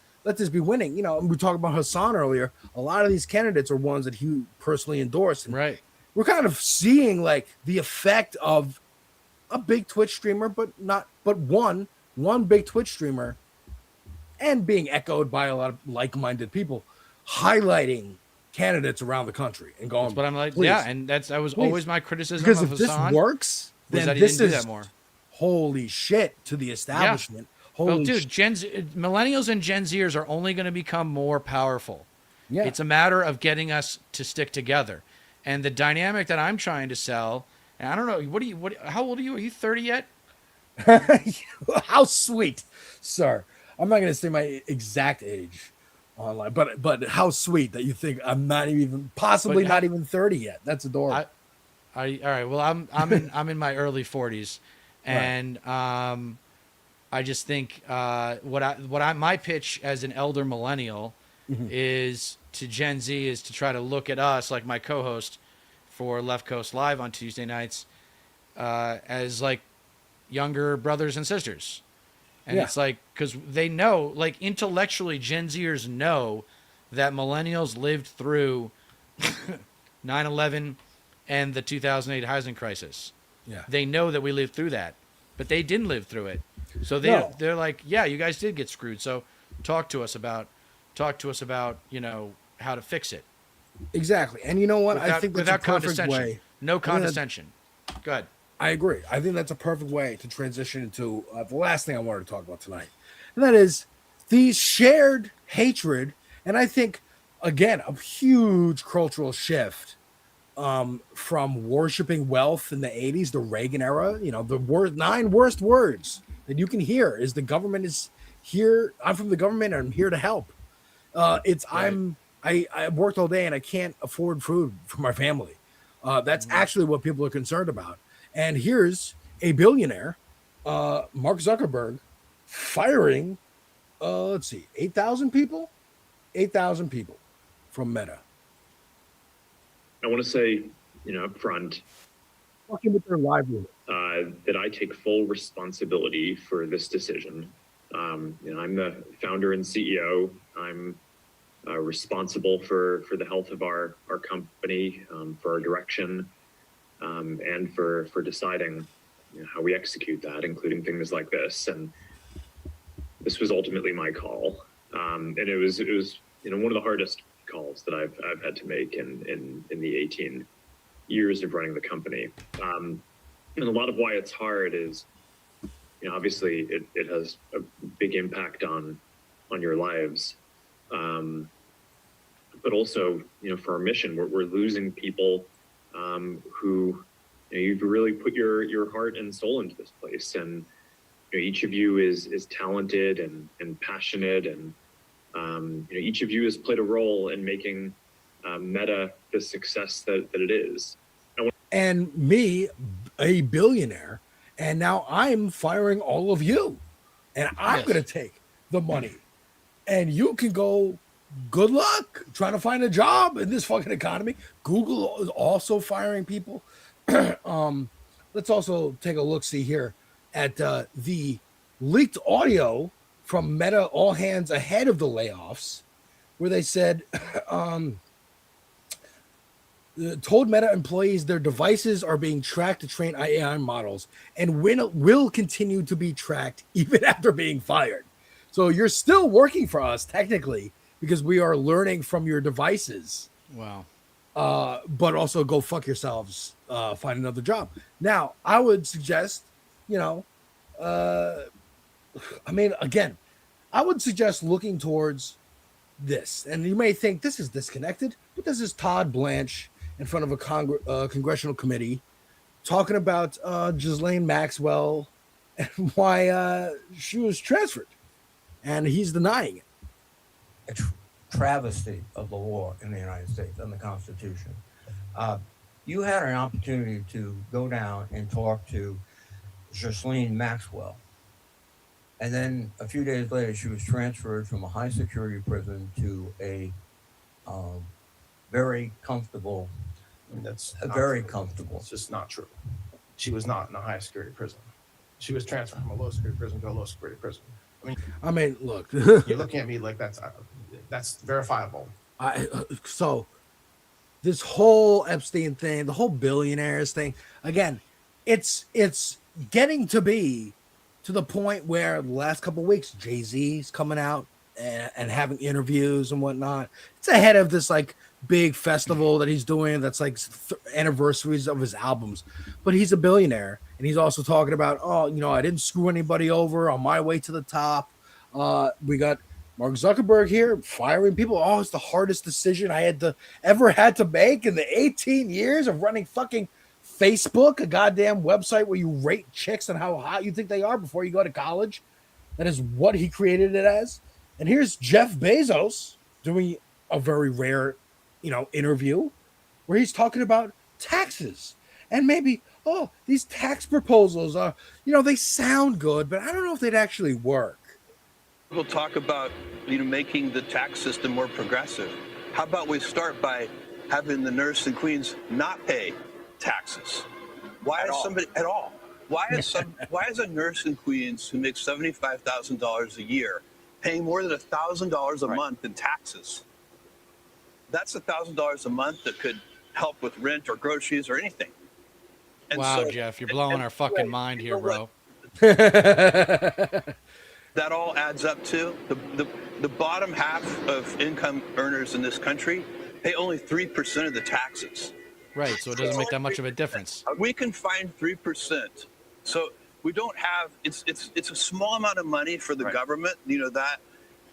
B: be winning. And we talked about Hassan earlier. A lot of these candidates are ones that he personally endorsed, and we're kind of seeing like the effect of a big Twitch streamer, but one big Twitch streamer and being echoed by a lot of like-minded people, highlighting candidates around the country and going.
A: But I'm like,
B: please,
A: yeah, and that was always my criticism
B: because
A: of
B: if this
A: Hassan.
B: works,
A: Was
B: then
A: that he
B: this
A: didn't do
B: is
A: that more.
B: Holy shit to the establishment. Holy
A: well, dude, millennials and Gen Zers are only going to become more powerful.
B: Yeah.
A: It's a matter of getting us to stick together. And the dynamic that I'm trying to sell, and I don't know, how old are you? Are you 30 yet?
B: How sweet, sir. I'm not going to say my exact age online, but how sweet that you think I'm not even not even 30 yet. That's adorable.
A: All right. Well, I'm in my early 40s, and I just think my pitch as an elder millennial is to Gen Z is to try to look at us, like my co-host for Left Coast Live on Tuesday nights, as like younger brothers and sisters. And it's like, because they know, like intellectually, Gen Zers know that millennials lived through 9/11 and the 2008 housing crisis.
B: Yeah.
A: They know that we lived through that, but they didn't live through it. So they're like, yeah, you guys did get screwed. So talk to us about, how to fix it.
B: Exactly. And you know what? I think that's a perfect
A: condescension.
B: way.
A: No condescension. Go ahead.
B: I agree. I think that's a perfect way to transition into the last thing I wanted to talk about tonight. And that is the shared hatred. And I think, again, a huge cultural shift from worshiping wealth in the 80s, the Reagan era. The 9 worst words that you can hear is the government is here. I'm from the government and I'm here to help. I worked all day and I can't afford food for my family. That's actually what people are concerned about. And here's a billionaire, Mark Zuckerberg, firing, 8,000 people? 8,000 people from Meta.
M: I want to say, up front,
B: fucking with their livelihood,
M: that I take full responsibility for this decision. I'm the founder and CEO. I'm responsible for the health of our company, for our direction, and for deciding how we execute that, including things like this. And this was ultimately my call, and it was one of the hardest calls that I've had to make in the 18 years of running the company. And a lot of why it's hard is, obviously it has a big impact on your lives. But also, for our mission, we're losing people who you've really put your heart and soul into this place, and each of you is talented and passionate, and each of you has played a role in making Meta the success that it is.
B: And me, a billionaire, and now I'm firing all of you, and I'm going to take the money, and you can go. Good luck trying to find a job in this fucking economy. Google is also firing people. Let's also take a look-see here at the leaked audio from Meta all hands ahead of the layoffs, where they said, told Meta employees their devices are being tracked to train AI models and will continue to be tracked even after being fired. So you're still working for us, technically, because we are learning from your devices.
A: Wow.
B: But also go fuck yourselves, find another job. Now, I would suggest, again, I would suggest looking towards this. And you may think this is disconnected, but this is Todd Blanche in front of a congressional committee talking about Ghislaine Maxwell and why she was transferred. And he's denying it.
N: A travesty of the law in the United States and the Constitution. You had an opportunity to go down and talk to Ghislaine Maxwell. And then a few days later, she was transferred from a high security prison to a very comfortable.
O: That's
N: very comfortable.
O: It's just not true. She was not in a high security prison. She was transferred from a low security prison to a low security prison.
B: Look.
O: You're looking at me like that's verifiable.
B: So this whole Epstein thing, the whole billionaires thing, again, it's getting to be to the point where the last couple of weeks, Jay-Z's coming out and having interviews and whatnot. It's ahead of this like big festival that he's doing that's like anniversaries of his albums. But he's a billionaire, and he's also talking about, oh, you know, I didn't screw anybody over on my way to the top. We got Mark Zuckerberg here firing people. Oh, it's the hardest decision I ever had to make in the 18 years of running fucking Facebook, a goddamn website where you rate chicks and how hot you think they are before you go to college. That is what he created it as. And here's Jeff Bezos doing a very rare, you know, interview where he's talking about taxes and maybe, oh, these tax proposals are, you know, they sound good, but I don't know if they'd actually work.
P: We'll talk about, you know, making the tax system more progressive. How about we start by having the nurse and queens not pay taxes? Why is somebody at all? Why is a nurse in Queens who makes $75,000 a year paying more than $1,000 a month in taxes? That's $1,000 a month that could help with rent or groceries or anything. And
A: wow,
P: so,
A: Jeff, you're blowing our fucking mind here, bro.
P: That all adds up to the bottom half of income earners in this country pay only 3% of the taxes.
A: Right, so it doesn't make that much of a difference.
P: We can find 3%. So we don't have, it's a small amount of money for the government, you know that.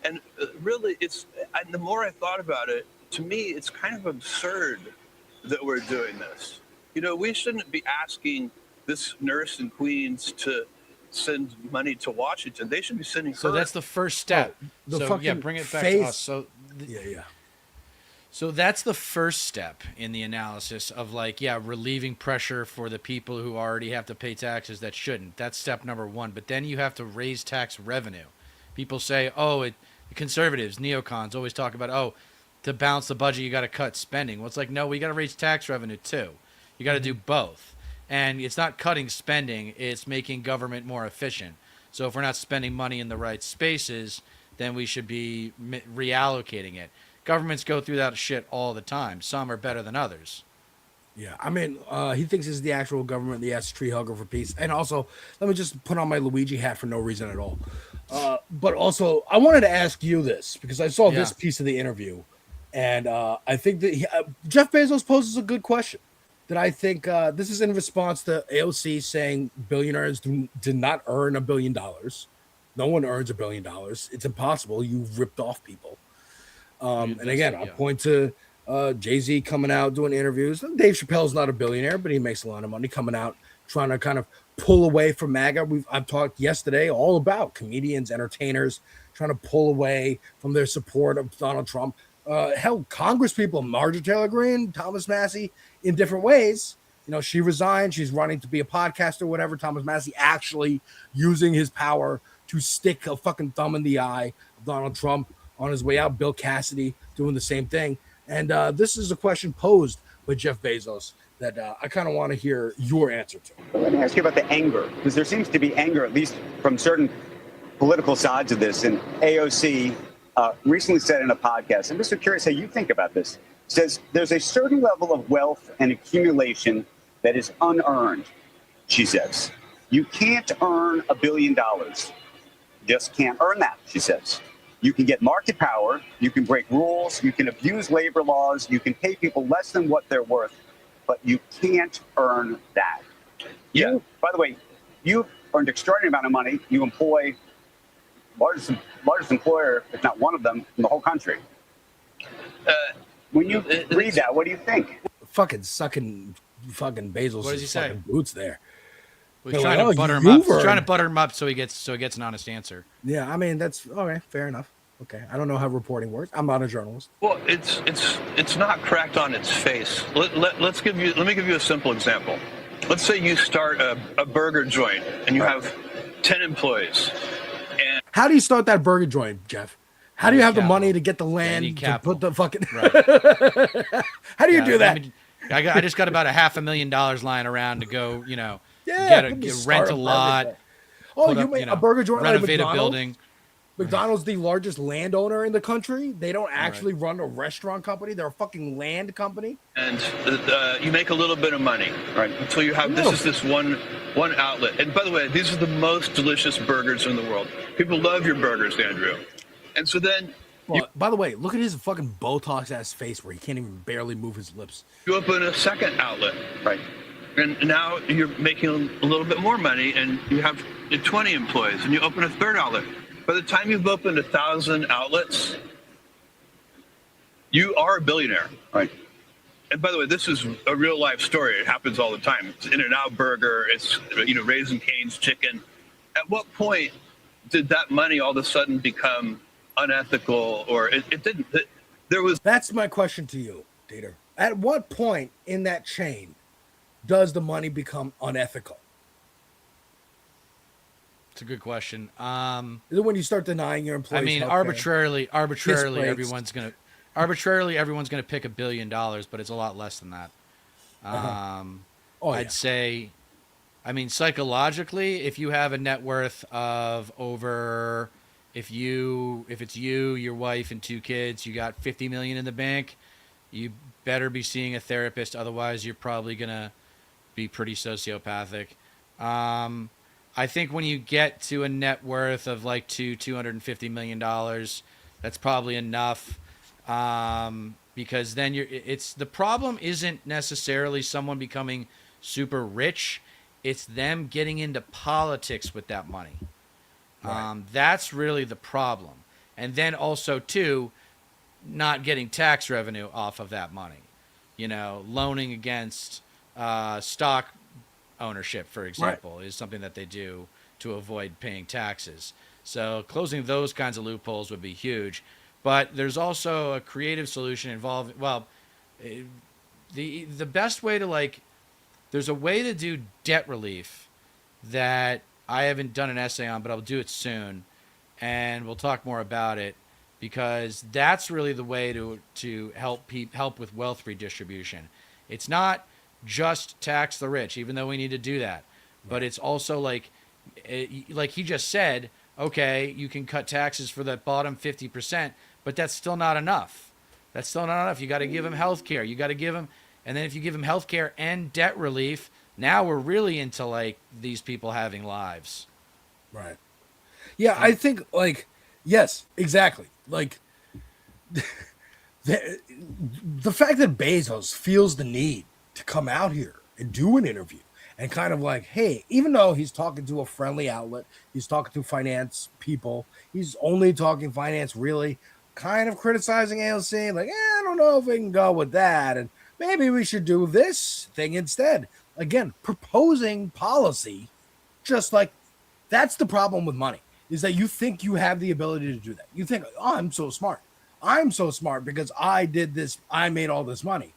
P: And really, the more I thought about it, to me, it's kind of absurd that we're doing this. You know, we shouldn't be asking this nurse in Queens to send money to Washington. They should be sending her.
A: So that's the first step. Yeah, bring it back to us. So So that's the first step in the analysis of like, yeah, relieving pressure for the people who already have to pay taxes that shouldn't. That's step number one. But then you have to raise tax revenue. People say, oh, the conservatives, neocons always talk about, oh, to balance the budget, you got to cut spending. Well, it's like, no, we got to raise tax revenue too. You got to do both. And it's not cutting spending, it's making government more efficient. So if we're not spending money in the right spaces, then we should be reallocating it. Governments go through that shit all the time. Some are better than others.
B: Yeah, I mean, he thinks it's the actual government, the ass tree hugger for peace. And also, let me just put on my Luigi hat for no reason at all. But also, I wanted to ask you this, because I saw this piece of the interview. And I think that Jeff Bezos poses a good question. That I think this is in response to AOC saying billionaires did not earn $1 billion. No one earns $1 billion. It's impossible. You've ripped off people. And again, I'll point to Jay-Z coming out doing interviews. Dave Chappelle's not a billionaire, but he makes a lot of money coming out trying to kind of pull away from MAGA. I've talked yesterday all about comedians, entertainers trying to pull away from their support of Donald Trump. Hell, Congress people, Marjorie Taylor Greene, Thomas Massey, in different ways. You know, she resigned. She's running to be a podcaster, whatever. Thomas Massey actually using his power to stick a fucking thumb in the eye of Donald Trump on his way out. Bill Cassidy doing the same thing. And this is a question posed by Jeff Bezos that I kind of want to hear your answer to.
Q: Let me ask you about the anger, because there seems to be anger, at least from certain political sides of this. And AOC recently said in a podcast, I'm just curious how you think about this, says there's a certain level of wealth and accumulation that is unearned, she says. You can't earn $1 billion. Just can't earn that, she says. You can get market power, you can break rules, you can abuse labor laws, you can pay people less than what they're worth, but you can't earn that.
P: Yeah.
Q: By the way, you've earned an extraordinary amount of money. You employ largest employer, if not one of them, in the whole country. When you read that, what do you think?
B: Fucking sucking fucking Bezos'
A: What does he say?
B: fucking boots there.
A: Well, he's trying to butter him up. He's trying to butter him up so he gets an honest answer.
B: Yeah, I mean that's okay, fair enough. Okay, I don't know how reporting works. I'm not a journalist.
P: Well, it's not correct on its face. Let me give you a simple example. Let's say you start a burger joint and you have 10 employees. And
B: how do you start that burger joint, Jeff? How do you have the money to get the land to put the fucking? Right. How do you do that?
A: I just got about $500,000 lying around to go, you know, rent a lot.
B: Oh, you made a burger joint,
A: renovate
B: like
A: a building.
B: McDonald's the largest landowner in the country. They don't actually run a restaurant company. They're a fucking land company.
P: And you make a little bit of money, right? Until you have this one outlet. And by the way, these are the most delicious burgers in the world. People love your burgers, Andrew. And so then,
B: well, by the way, look at his fucking Botox ass face where he can't even barely move his lips.
P: You open a second outlet, right? And now you're making a little bit more money, and you have 20 employees, and you open a third outlet. By the time you've opened 1,000 outlets, you are a billionaire, right? And by the way, this is a real life story. It happens all the time. It's In-N-Out Burger. It's Raising Cane's Chicken. At what point did that money all of a sudden become unethical, or it didn't? There was.
B: That's my question to you, Deter. At what point in that chain does the money become unethical?
A: It's a good question.
B: Is it when you start denying your employees?
A: I mean, arbitrarily, everyone's gonna pick $1 billion, but it's a lot less than that. I'd say, I mean, psychologically, if you have a net worth of over, if it's you, your wife, and 2 kids, you got $50 million in the bank, you better be seeing a therapist. Otherwise, you're probably gonna be pretty sociopathic. I think when you get to a net worth of like $250 million, that's probably enough. Because then the problem isn't necessarily someone becoming super rich. It's them getting into politics with that money. Right. That's really the problem. And then also too, not getting tax revenue off of that money, loaning against, stock ownership, for example, is something that they do to avoid paying taxes. So closing those kinds of loopholes would be huge. But there's also a creative solution involved. Well, the best way to there's a way to do debt relief that I haven't done an essay on, but I'll do it soon, and we'll talk more about it, because that's really the way to help with wealth redistribution. It's not just tax the rich, even though we need to do that, but it's also like he just said, okay, you can cut taxes for the bottom 50%, but that's still not enough. You got to give them health care. You got to give them, and then if you give them health care and debt relief, now we're really into these people having lives.
B: Right. Yeah, I think yes, exactly. The fact that Bezos feels the need to come out here and do an interview and kind of hey, even though he's talking to a friendly outlet, he's talking to finance people, he's only talking finance, really kind of criticizing AOC, I don't know if we can go with that, and maybe we should do this thing instead. Again, proposing policy, just that's the problem with money, is that you think you have the ability to do that. You think, oh, I'm so smart because I did this, I made all this money.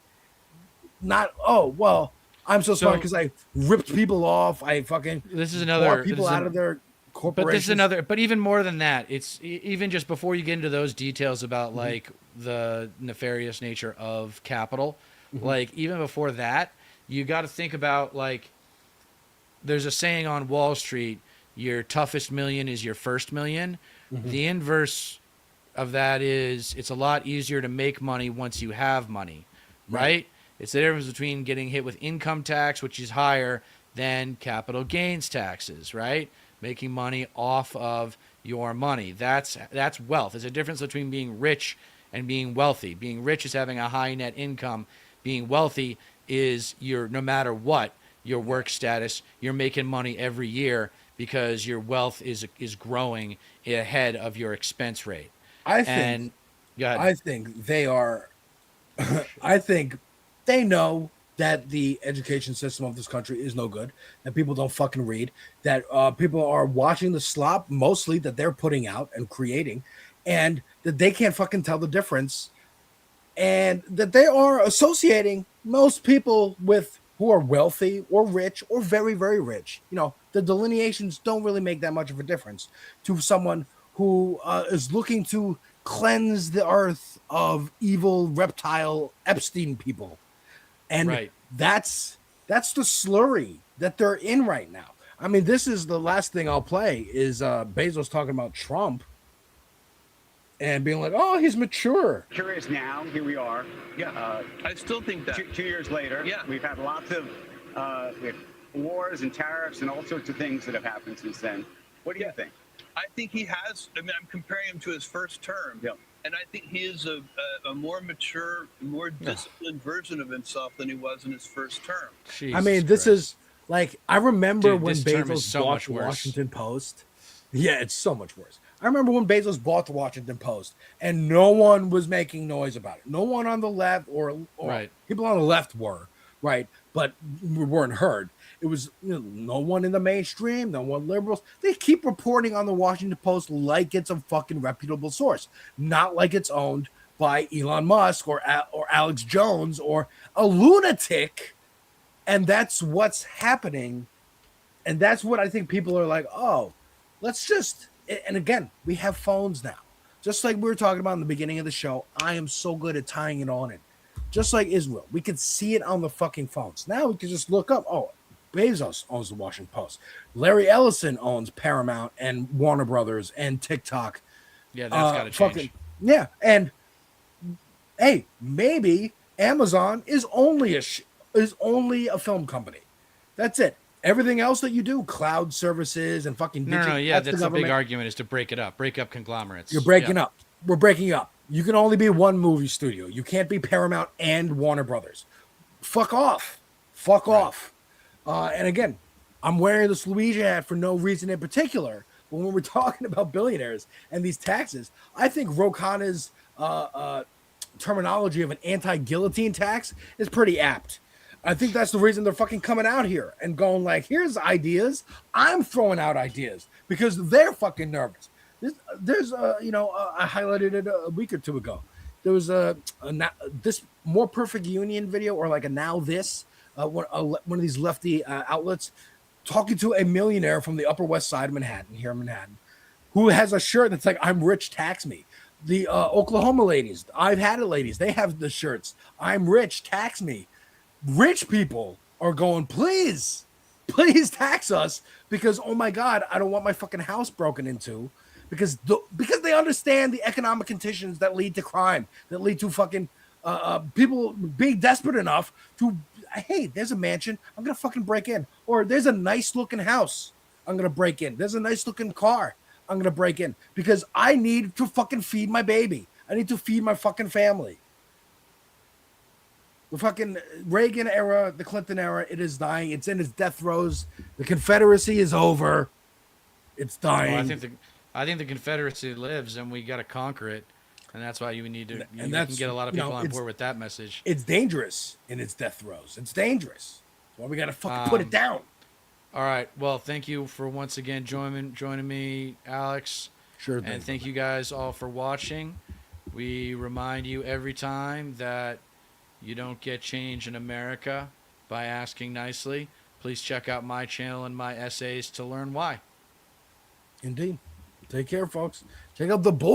B: Not, oh, well, I'm so smart because I ripped people off. I fucking bought people out of their corporations.
A: But even more than that, it's even just before you get into those details about the nefarious nature of capital, even before that, you got to think about there's a saying on Wall Street, your toughest million is your first million. The inverse of that is it's a lot easier to make money once you have money, right? It's the difference between getting hit with income tax, which is higher than capital gains taxes, right? Making money off of your money. That's wealth. There's a difference between being rich and being wealthy. Being rich is having a high net income. Being wealthy is no matter what your work status, you're making money every year because your wealth is growing ahead of your expense rate.
B: I think they are. I think they know that the education system of this country is no good, that people don't fucking read, that people are watching the slop mostly that they're putting out and creating, and that they can't fucking tell the difference, and that they are associating most people with who are wealthy or rich or very, very rich. The delineations don't really make that much of a difference to someone who is looking to cleanse the earth of evil reptile Epstein people. And that's the slurry that they're in right now. I mean, this is the last thing I'll play is Bezos talking about Trump and being like, oh, he's mature.
Q: Curious now, here we are.
P: Yeah, I still think that.
Q: 2 years later, we've had lots of we have wars and tariffs and all sorts of things that have happened since then. What do you think?
P: I think he has. I mean, I'm comparing him to his first term.
Q: Yeah.
P: And I think he is a more mature, more disciplined version of himself than he was in his first term.
B: I mean, this is like, I remember
A: Dude,
B: when
A: this term
B: Bezos
A: is so
B: bought
A: much
B: the
A: worse.
B: Washington Post. Yeah, it's so much worse. I remember when Bezos bought the Washington Post and no one was making noise about it. No one on the left or
A: Right.
B: people on the left were, right? But we weren't heard. It was no one in the mainstream, no one liberals. They keep reporting on the Washington Post like it's a fucking reputable source, not like it's owned by Elon Musk or Alex Jones or a lunatic. And that's what's happening. And that's what I think people are like, oh, let's just, and again, we have phones now. Just like we were talking about in the beginning of the show, I am so good at tying it on in. Just like Israel, we could see it on the fucking phones. Now we can just look up, oh, Bezos owns the Washington Post. Larry Ellison owns Paramount and Warner Brothers and TikTok.
A: Yeah, that's got to change.
B: Yeah, and hey, maybe Amazon is only a film company. That's it. Everything else that you do, cloud services and fucking
A: No, yeah, that's
B: the
A: a big
B: government.
A: argument is to break it up, break up conglomerates.
B: You're breaking up. We're breaking up. You can only be one movie studio. You can't be Paramount and Warner Brothers. Fuck off. Fuck off. And again, I'm wearing this Luigi hat for no reason in particular. But when we're talking about billionaires and these taxes, I think Rokana's terminology of an anti-guillotine tax is pretty apt. I think that's the reason they're fucking coming out here and going like, here's ideas. I'm throwing out ideas because they're fucking nervous. There's I highlighted it a week or two ago. There was this More Perfect Union video or like a Now This, one of these lefty outlets talking to a millionaire from the Upper West Side of Manhattan, here in Manhattan, who has a shirt that's like, I'm rich, tax me. The Oklahoma ladies, I've had it ladies, they have the shirts, I'm rich, tax me. Rich people are going, please tax us because, oh my God, I don't want my fucking house broken into because they understand the economic conditions that lead to crime, that lead to fucking people being desperate enough to, hey, there's a mansion, I'm going to fucking break in. Or there's a nice looking house, I'm going to break in. There's a nice looking car, I'm going to break in because I need to fucking feed my baby. I need to feed my fucking family. The fucking Reagan era, the Clinton era, it is dying. It's in its death throes. The Confederacy is over. It's dying.
A: Well, I think the Confederacy lives, and we got to conquer it, and that's why you need to. You can get a lot of people on board with that message.
B: It's dangerous in its death throes. It's dangerous. That's why we got to fucking put it down.
A: All right. Well, thank you for once again joining me, Alex.
B: Sure.
A: And thank you guys all for watching. We remind you every time that you don't get change in America by asking nicely. Please check out my channel and my essays to learn why.
B: Indeed. Take care, folks. Check out the boy.